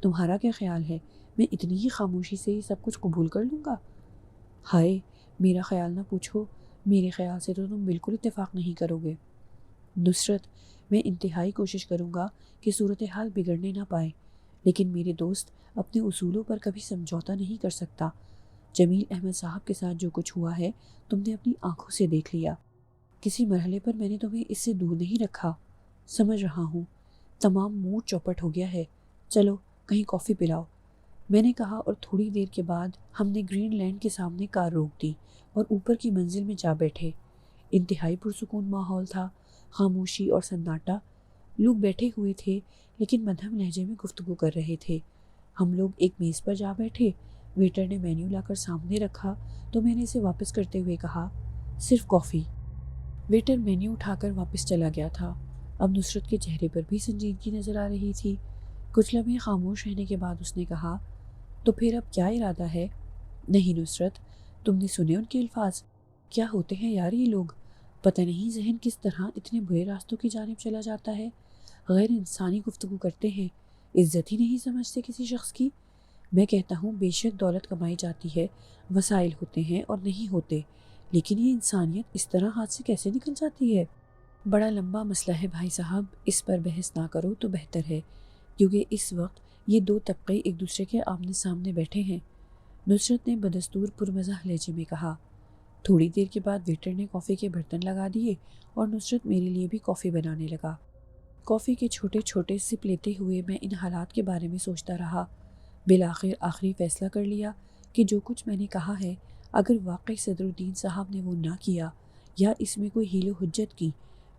تمہارا کیا خیال ہے، میں اتنی ہی خاموشی سے یہ سب کچھ قبول کر لوں گا؟ ہائے، میرا خیال نہ پوچھو، میرے خیال سے تو تم بالکل اتفاق نہیں کرو گے۔ نصرت، میں انتہائی کوشش کروں گا کہ صورتحال بگڑنے نہ پائے، لیکن میرے دوست اپنے اصولوں پر کبھی سمجھوتا نہیں کر سکتا۔ جمیل احمد صاحب کے ساتھ جو کچھ ہوا ہے تم نے اپنی آنکھوں سے دیکھ لیا۔ کسی مرحلے پر میں نے تمہیں اس سے دور نہیں رکھا۔ سمجھ رہا ہوں، تمام موڈ چوپٹ ہو گیا ہے، چلو کہیں کافی پلاؤ، میں نے کہا، اور تھوڑی دیر کے بعد ہم نے گرین لینڈ کے سامنے کار روک دی اور اوپر کی منزل میں جا بیٹھے۔ انتہائی پرسکون ماحول تھا، خاموشی اور سناٹا۔ لوگ بیٹھے ہوئے تھے لیکن مدھم لہجے میں گفتگو کر رہے تھے۔ ہم لوگ ایک میز پر جا بیٹھے، ویٹر نے مینیو لا کر سامنے رکھا تو میں نے اسے واپس کرتے ہوئے کہا، صرف کافی۔ ویٹر مینیو اٹھا کر واپس چلا گیا تھا۔ اب نصرت کے چہرے پر بھی سنجیدگی نظر آ رہی تھی۔ کچھ لمحے خاموش رہنے کے بعد اس نے کہا، تو پھر اب کیا ارادہ ہے؟ نہیں نصرت، تم نے سنے ان کے الفاظ؟ کیا ہوتے ہیں یار یہ لوگ، پتہ نہیں ذہن کس طرح اتنے برے راستوں کی جانب چلا جاتا ہے، غیر انسانی گفتگو کرتے ہیں، عزت ہی نہیں سمجھتے کسی شخص کی۔ میں کہتا ہوں بے شک دولت کمائی جاتی ہے، وسائل ہوتے ہیں اور نہیں ہوتے، لیکن یہ انسانیت اس طرح ہاتھ سے کیسے نکل جاتی ہے؟ بڑا لمبا مسئلہ ہے بھائی صاحب، اس پر بحث نہ کرو تو بہتر ہے، کیونکہ اس وقت یہ دو طبقے ایک دوسرے کے آمنے سامنے بیٹھے ہیں، نصرت نے بدستور پرمزاح لہجے میں کہا۔ تھوڑی دیر کے بعد ویٹر نے کافی کے برتن لگا دیے اور نصرت میرے لیے بھی کافی بنانے لگا۔ کافی کے چھوٹے چھوٹے سپ لیتے ہوئے میں ان حالات کے بارے میں سوچتا رہا۔ بالآخر آخری فیصلہ کر لیا کہ جو کچھ میں نے کہا ہے، اگر واقعی صدر الدین صاحب نے وہ نہ کیا یا اس میں کوئی حیل و حجت کی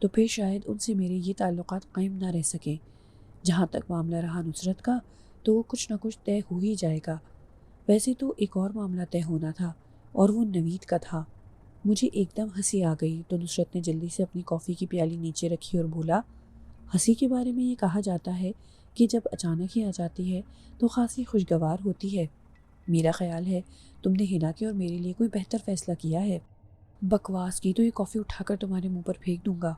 تو پھر شاید ان سے میرے یہ تعلقات قائم نہ رہ سکیں۔ جہاں تک معاملہ رہا نصرت کا، تو وہ کچھ نہ کچھ طے ہو ہی جائے گا۔ ویسے تو ایک اور معاملہ طے ہونا تھا اور وہ نوید کا تھا۔ مجھے ایک دم ہنسی آ گئی تو نصرت نے جلدی سے اپنی کافی کی پیالی نیچے رکھی اور بولا، ہنسی کے بارے میں یہ کہا جاتا ہے کہ جب اچانک ہی آ جاتی ہے تو خاصی خوشگوار ہوتی ہے۔ میرا خیال ہے تم نے ہنا کے اور میرے لیے کوئی بہتر فیصلہ کیا ہے۔ بکواس کی تو یہ کافی اٹھا کر تمہارے منہ پر پھینک دوں گا۔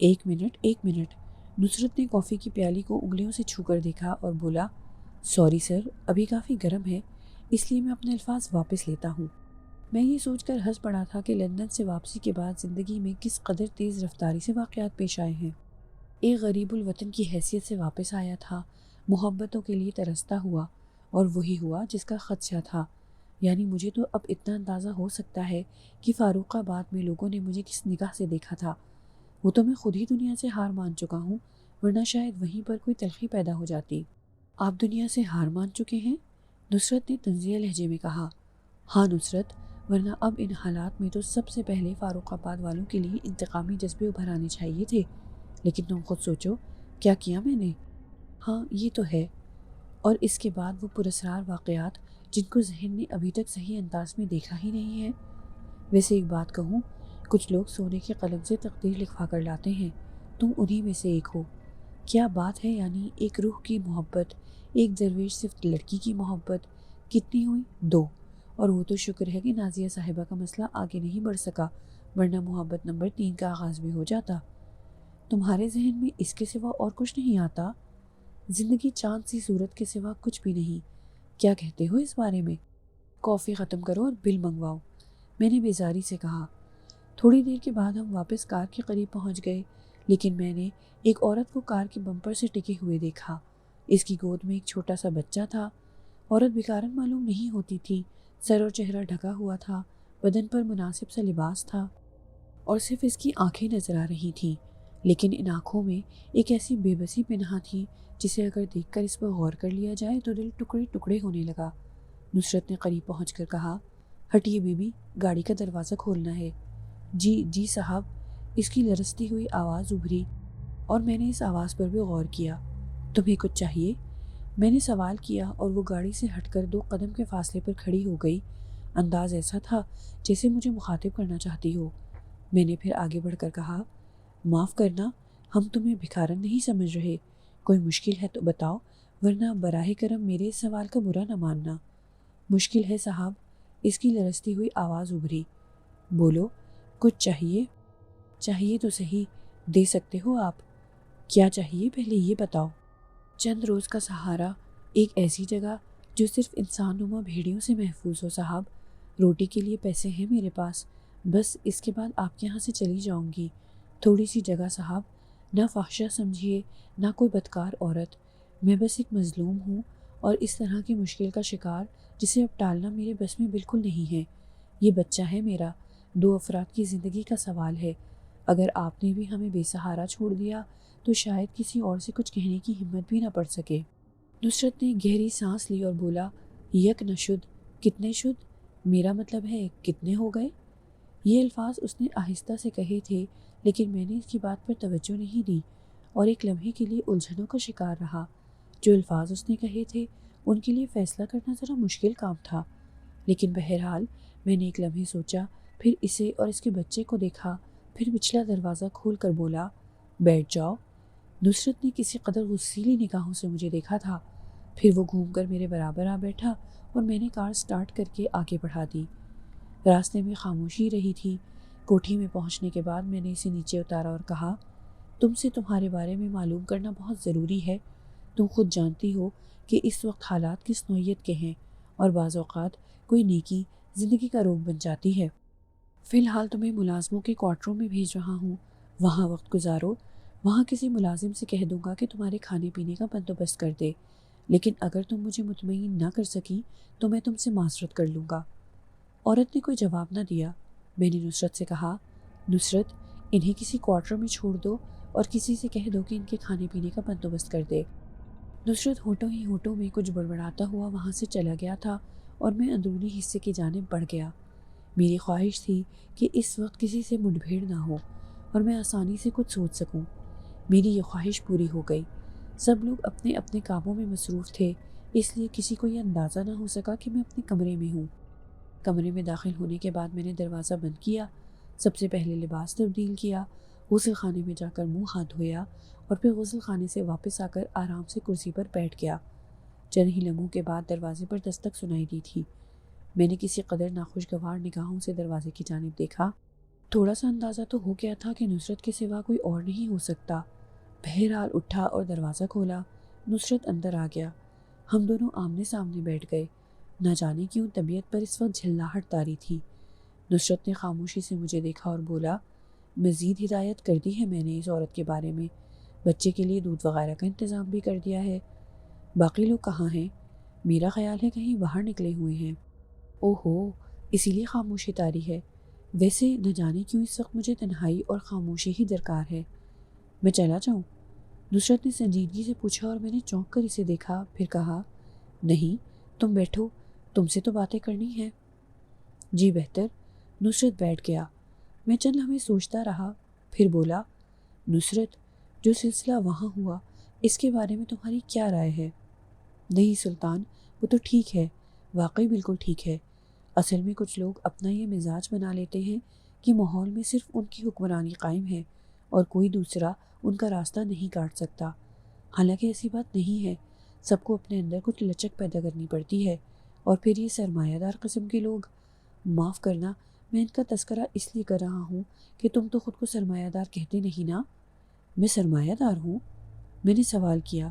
ایک منٹ، نصرت نے کافی کی پیالی کو انگلیوں سے چھو کر دیکھا اور بولا، سوری سر، ابھی کافی گرم ہے، اس لیے میں اپنے الفاظ واپس لیتا ہوں۔ میں یہ سوچ کر ہنس پڑا تھا کہ لندن سے واپسی کے بعد زندگی میں کس قدر تیز رفتاری سے واقعات پیش آئے ہیں۔ ایک غریب الوطن کی حیثیت سے واپس آیا تھا، محبتوں کے لیے ترستا ہوا، اور وہی ہوا جس کا خدشہ تھا۔ یعنی مجھے تو اب اتنا اندازہ ہو سکتا ہے کہ فاروق آباد میں لوگوں نے مجھے کس نگاہ سے دیکھا تھا۔ وہ تو میں خود ہی دنیا سے ہار مان چکا ہوں، ورنہ شاید وہیں پر کوئی تلخی پیدا ہو جاتی۔ آپ دنیا سے ہار مان چکے ہیں؟ نصرت نے طنزیہ لہجے میں کہا۔ ہاں نصرت، ورنہ اب ان حالات میں تو سب سے پہلے فاروق آباد والوں کے لیے انتقامی جذبے ابھر آنے چاہیے تھے، لیکن تم خود سوچو کیا کیا میں نے۔ ہاں یہ تو ہے، اور اس کے بعد وہ پراسرار واقعات جن کو ذہن نے ابھی تک صحیح انداز میں دیکھا ہی نہیں ہے۔ ویسے ایک بات کہوں، کچھ لوگ سونے کے قلم سے تقدیر لکھوا کر لاتے ہیں، تم انہی میں سے ایک ہو۔ کیا بات ہے، یعنی ایک روح کی محبت، ایک درویش صرف لڑکی کی محبت، کتنی ہوئی؟ 2، اور وہ تو شکر ہے کہ نازیہ صاحبہ کا مسئلہ آگے نہیں بڑھ سکا، ورنہ محبت نمبر 3 کا آغاز بھی ہو جاتا۔ تمہارے ذہن میں اس کے سوا اور کچھ نہیں آتا؟ زندگی چاند سی صورت کے سوا کچھ بھی نہیں، کیا کہتے ہو اس بارے میں؟ کافی ختم کرو اور بل منگواؤ، میں نے بیزاری سے کہا۔ تھوڑی دیر کے بعد ہم واپس کار کے قریب پہنچ گئے، لیکن میں نے ایک عورت کو کار کے بمپر سے ٹکے ہوئے دیکھا۔ اس کی گود میں ایک چھوٹا سا بچہ تھا۔ عورت بیکارن معلوم نہیں ہوتی تھی، سر اور چہرہ ڈھکا ہوا تھا، بدن پر مناسب سا لباس تھا اور صرف اس کی آنکھیں نظر آ رہی تھیں، لیکن ان آنکھوں میں ایک ایسی بے بسی پنہاں تھی جسے اگر دیکھ کر اس پر غور کر لیا جائے تو دل ٹکڑے ٹکڑے ہونے لگا۔ نصرت نے قریب پہنچ کر کہا، ہٹیے بی بی، گاڑی کا دروازہ کھولنا ہے۔ جی صاحب، اس کی لرزتی ہوئی آواز ابھری اور میں نے اس آواز پر بھی غور کیا۔ تمہیں کچھ چاہیے؟ میں نے سوال کیا اور وہ گاڑی سے ہٹ کر 2 قدم کے فاصلے پر کھڑی ہو گئی۔ انداز ایسا تھا جیسے مجھے مخاطب کرنا چاہتی ہو۔ میں نے پھر آگے بڑھ کر کہا، معاف کرنا، ہم تمہیں بھکارن نہیں سمجھ رہے، کوئی مشکل ہے تو بتاؤ، ورنہ براہ کرم میرے اس سوال کا برا نہ ماننا۔ مشکل ہے صاحب، اس کی لرزتی ہوئی آواز ابھری۔ بولو، کچھ چاہیے؟ چاہیے تو صحیح، دے سکتے ہو آپ؟ کیا چاہیے پہلے یہ بتاؤ۔ چند روز کا سہارا، ایک ایسی جگہ جو صرف انسان نما بھیڑیوں سے محفوظ ہو صاحب۔ روٹی کے لیے پیسے ہیں میرے پاس، بس اس کے بعد آپ کے یہاں سے چلی جاؤں گی۔ تھوڑی سی جگہ صاحب، نہ فحشہ سمجھیے نہ کوئی بدکار عورت، میں بس ایک مظلوم ہوں اور اس طرح کی مشکل کا شکار جسے اب ٹالنا میرے بس میں بالکل نہیں ہے۔ یہ بچہ ہے میرا، 2 افراد کی زندگی کا سوال ہے۔ اگر آپ نے بھی ہمیں بے سہارا چھوڑ دیا تو شاید کسی اور سے کچھ کہنے کی ہمت بھی نہ پڑ سکے۔ نصرت نے گہری سانس لی اور بولا، یک نہ شد، کتنے شد؟ میرا مطلب ہے کتنے ہو گئے؟ یہ الفاظ اس نے آہستہ سے کہے تھے، لیکن میں نے اس کی بات پر توجہ نہیں دی اور ایک لمحے کے لیے الجھنوں کا شکار رہا۔ جو الفاظ اس نے کہے تھے ان کے لیے فیصلہ کرنا ذرا مشکل کام تھا، لیکن بہرحال میں نے ایک لمحے سوچا، پھر اسے اور اس کے بچے کو دیکھا، پھر پچھلا دروازہ کھول کر بولا، بیٹھ جاؤ۔ نصرت نے کسی قدر غصیلی نگاہوں سے مجھے دیکھا تھا، پھر وہ گھوم کر میرے برابر آ بیٹھا اور میں نے کار سٹارٹ کر کے آگے بڑھا دی۔ راستے میں خاموشی رہی تھی۔ کوٹھی میں پہنچنے کے بعد میں نے اسے نیچے اتارا اور کہا، تم سے تمہارے بارے میں معلوم کرنا بہت ضروری ہے۔ تم خود جانتی ہو کہ اس وقت حالات کس نوعیت کے ہیں اور بعض اوقات کوئی نیکی زندگی کا روگ بن جاتی ہے۔ فی الحال تمہیں ملازموں کے کوارٹروں میں بھیج رہا ہوں، وہاں وقت گزارو۔ وہاں کسی ملازم سے کہہ دوں گا کہ تمہارے کھانے پینے کا بندوبست کر دے، لیکن اگر تم مجھے مطمئن نہ کر سکی تو میں تم سے معذرت کر لوں گا۔ عورت نے کوئی جواب نہ دیا۔ میں نے نصرت سے کہا، نصرت، انہیں کسی کوارٹر میں چھوڑ دو اور کسی سے کہہ دو کہ ان کے کھانے پینے کا بندوبست کر دے۔ نصرت ہونٹوں ہی ہونٹوں میں کچھ بڑبڑاتا ہوا وہاں سے چلا گیا تھا اور میں اندرونی حصے کی جانب بڑھ گیا۔ میری خواہش تھی کہ اس وقت کسی سے مڈ بھیڑ نہ ہو اور میں آسانی سے کچھ سوچ سکوں۔ میری یہ خواہش پوری ہو گئی۔ سب لوگ اپنے اپنے کاموں میں مصروف تھے، اس لیے کسی کو یہ اندازہ نہ ہو سکا کہ میں اپنے کمرے میں ہوں۔ کمرے میں داخل ہونے کے بعد میں نے دروازہ بند کیا، سب سے پہلے لباس تبدیل کیا، غسل خانے میں جا کر منہ ہاتھ دھویا اور پھر غسل خانے سے واپس آ کر آرام سے کرسی پر بیٹھ گیا۔ چند ہی لمحوں کے بعد دروازے پر دستک سنائی دی تھی۔ میں نے کسی قدر ناخوشگوار نگاہوں سے دروازے کی جانب دیکھا۔ تھوڑا سا اندازہ تو ہو گیا تھا کہ نصرت کے سوا کوئی اور نہیں ہو سکتا۔ بہرحال اٹھا اور دروازہ کھولا۔ نصرت اندر آ گیا۔ ہم دونوں آمنے سامنے بیٹھ گئے۔ نہ جانے کیوں طبیعت پر اس وقت جھللاہٹ طاری تھی۔ نصرت نے خاموشی سے مجھے دیکھا اور بولا، مزید ہدایت کر دی ہے میں نے اس عورت کے بارے میں، بچے کے لیے دودھ وغیرہ کا انتظام بھی کر دیا ہے۔ باقی لوگ کہاں ہیں؟ میرا خیال ہے کہیں باہر نکلے ہوئے ہیں۔ اوہو، اسی لیے خاموشی طاری ہے۔ ویسے نہ جانے کیوں اس وقت مجھے تنہائی اور خاموشی ہی درکار ہے۔ میں چلا جاؤں؟ نصرت نے سنجیدگی سے پوچھا اور میں نے چونک کر اسے دیکھا، پھر کہا، نہیں، تم بیٹھو، تم سے تو باتیں کرنی ہیں۔ جی بہتر۔ نصرت بیٹھ گیا۔ میں چند لمحے سوچتا رہا، پھر بولا، نصرت، جو سلسلہ وہاں ہوا اس کے بارے میں تمہاری کیا رائے ہے؟ نہیں سلطان، وہ تو ٹھیک ہے، واقعی بالکل ٹھیک ہے۔ اصل میں کچھ لوگ اپنا یہ مزاج بنا لیتے ہیں کہ ماحول میں صرف ان کی حکمرانی قائم ہے اور کوئی دوسرا ان کا راستہ نہیں کاٹ سکتا۔ حالانکہ ایسی بات نہیں ہے، سب کو اپنے اندر کچھ لچک پیدا کرنی پڑتی ہے، اور پھر یہ سرمایہ دار قسم کے لوگ، معاف کرنا میں ان کا تذکرہ اس لیے کر رہا ہوں کہ تم تو خود کو سرمایہ دار کہتے نہیں نا۔ میں سرمایہ دار ہوں؟ میں نے سوال کیا۔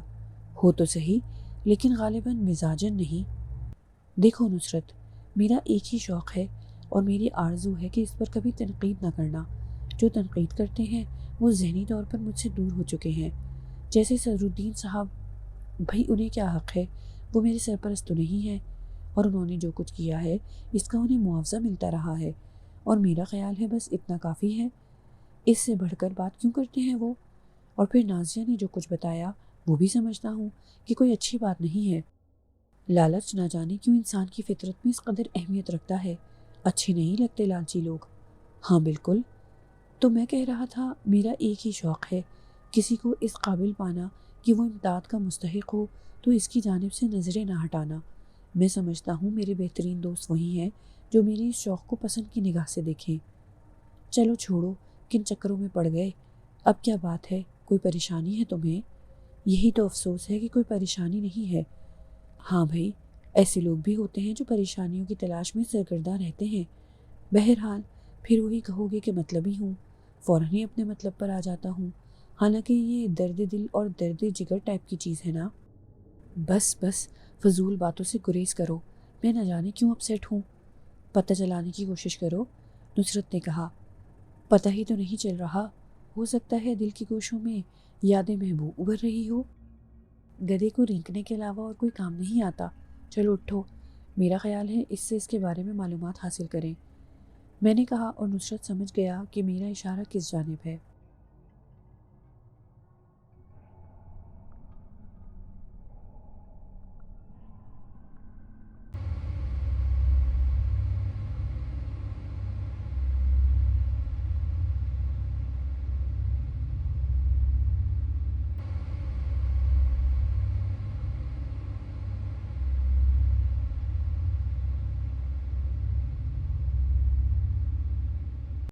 ہو تو صحیح، لیکن غالباً مزاجن نہیں۔ دیکھو نصرت، میرا ایک ہی شوق ہے اور میری آرزو ہے کہ اس پر کبھی تنقید نہ کرنا۔ جو تنقید کرتے ہیں وہ ذہنی طور پر مجھ سے دور ہو چکے ہیں، جیسے صدرالدین صاحب۔ بھائی انہیں کیا حق ہے؟ وہ میرے سرپرست تو نہیں ہے، اور انہوں نے جو کچھ کیا ہے اس کا انہیں معاوضہ ملتا رہا ہے، اور میرا خیال ہے بس اتنا کافی ہے۔ اس سے بڑھ کر بات کیوں کرتے ہیں وہ؟ اور پھر نازیہ نے جو کچھ بتایا وہ بھی سمجھتا ہوں کہ کوئی اچھی بات نہیں ہے۔ لالچ نہ جانے کیوں انسان کی فطرت میں اس قدر اہمیت رکھتا ہے۔ اچھے نہیں لگتے لالچی لوگ۔ ہاں بالکل۔ تو میں کہہ رہا تھا، میرا ایک ہی شوق ہے، کسی کو اس قابل پانا کہ وہ امداد کا مستحق ہو تو اس کی جانب سے نظریں نہ ہٹانا۔ میں سمجھتا ہوں میرے بہترین دوست وہی ہیں جو میری اس شوق کو پسند کی نگاہ سے دیکھیں۔ چلو چھوڑو، کن چکروں میں پڑ گئے؟ اب کیا بات ہے؟ کوئی پریشانی ہے تمہیں؟ یہی تو افسوس ہے کہ کوئی پریشانی نہیں ہے۔ ہاں بھائی، ایسے لوگ بھی ہوتے ہیں جو پریشانیوں کی تلاش میں سرگردہ رہتے ہیں۔ بہرحال پھر وہی کہو گے کہ مطلبی ہوں، فوراً ہی اپنے مطلب پر آ جاتا ہوں، حالانکہ یہ درد دل اور درد جگر ٹائپ کی چیز ہے نا۔ بس بس، فضول باتوں سے گریز کرو، میں نہ جانے کیوں اپسیٹ ہوں۔ پتہ چلانے کی کوشش کرو، نصرت نے کہا۔ پتہ ہی تو نہیں چل رہا، ہو سکتا ہے دل کی گوشوں میں یادیں محبوب ابھر رہی ہو۔ گدھے کو رینکنے کے علاوہ اور کوئی کام نہیں آتا۔ چلو اٹھو، میرا خیال ہے اس سے اس کے بارے میں معلومات حاصل کریں۔ میں نے کہا اور نصرت سمجھ گیا کہ میرا اشارہ کس جانب ہے۔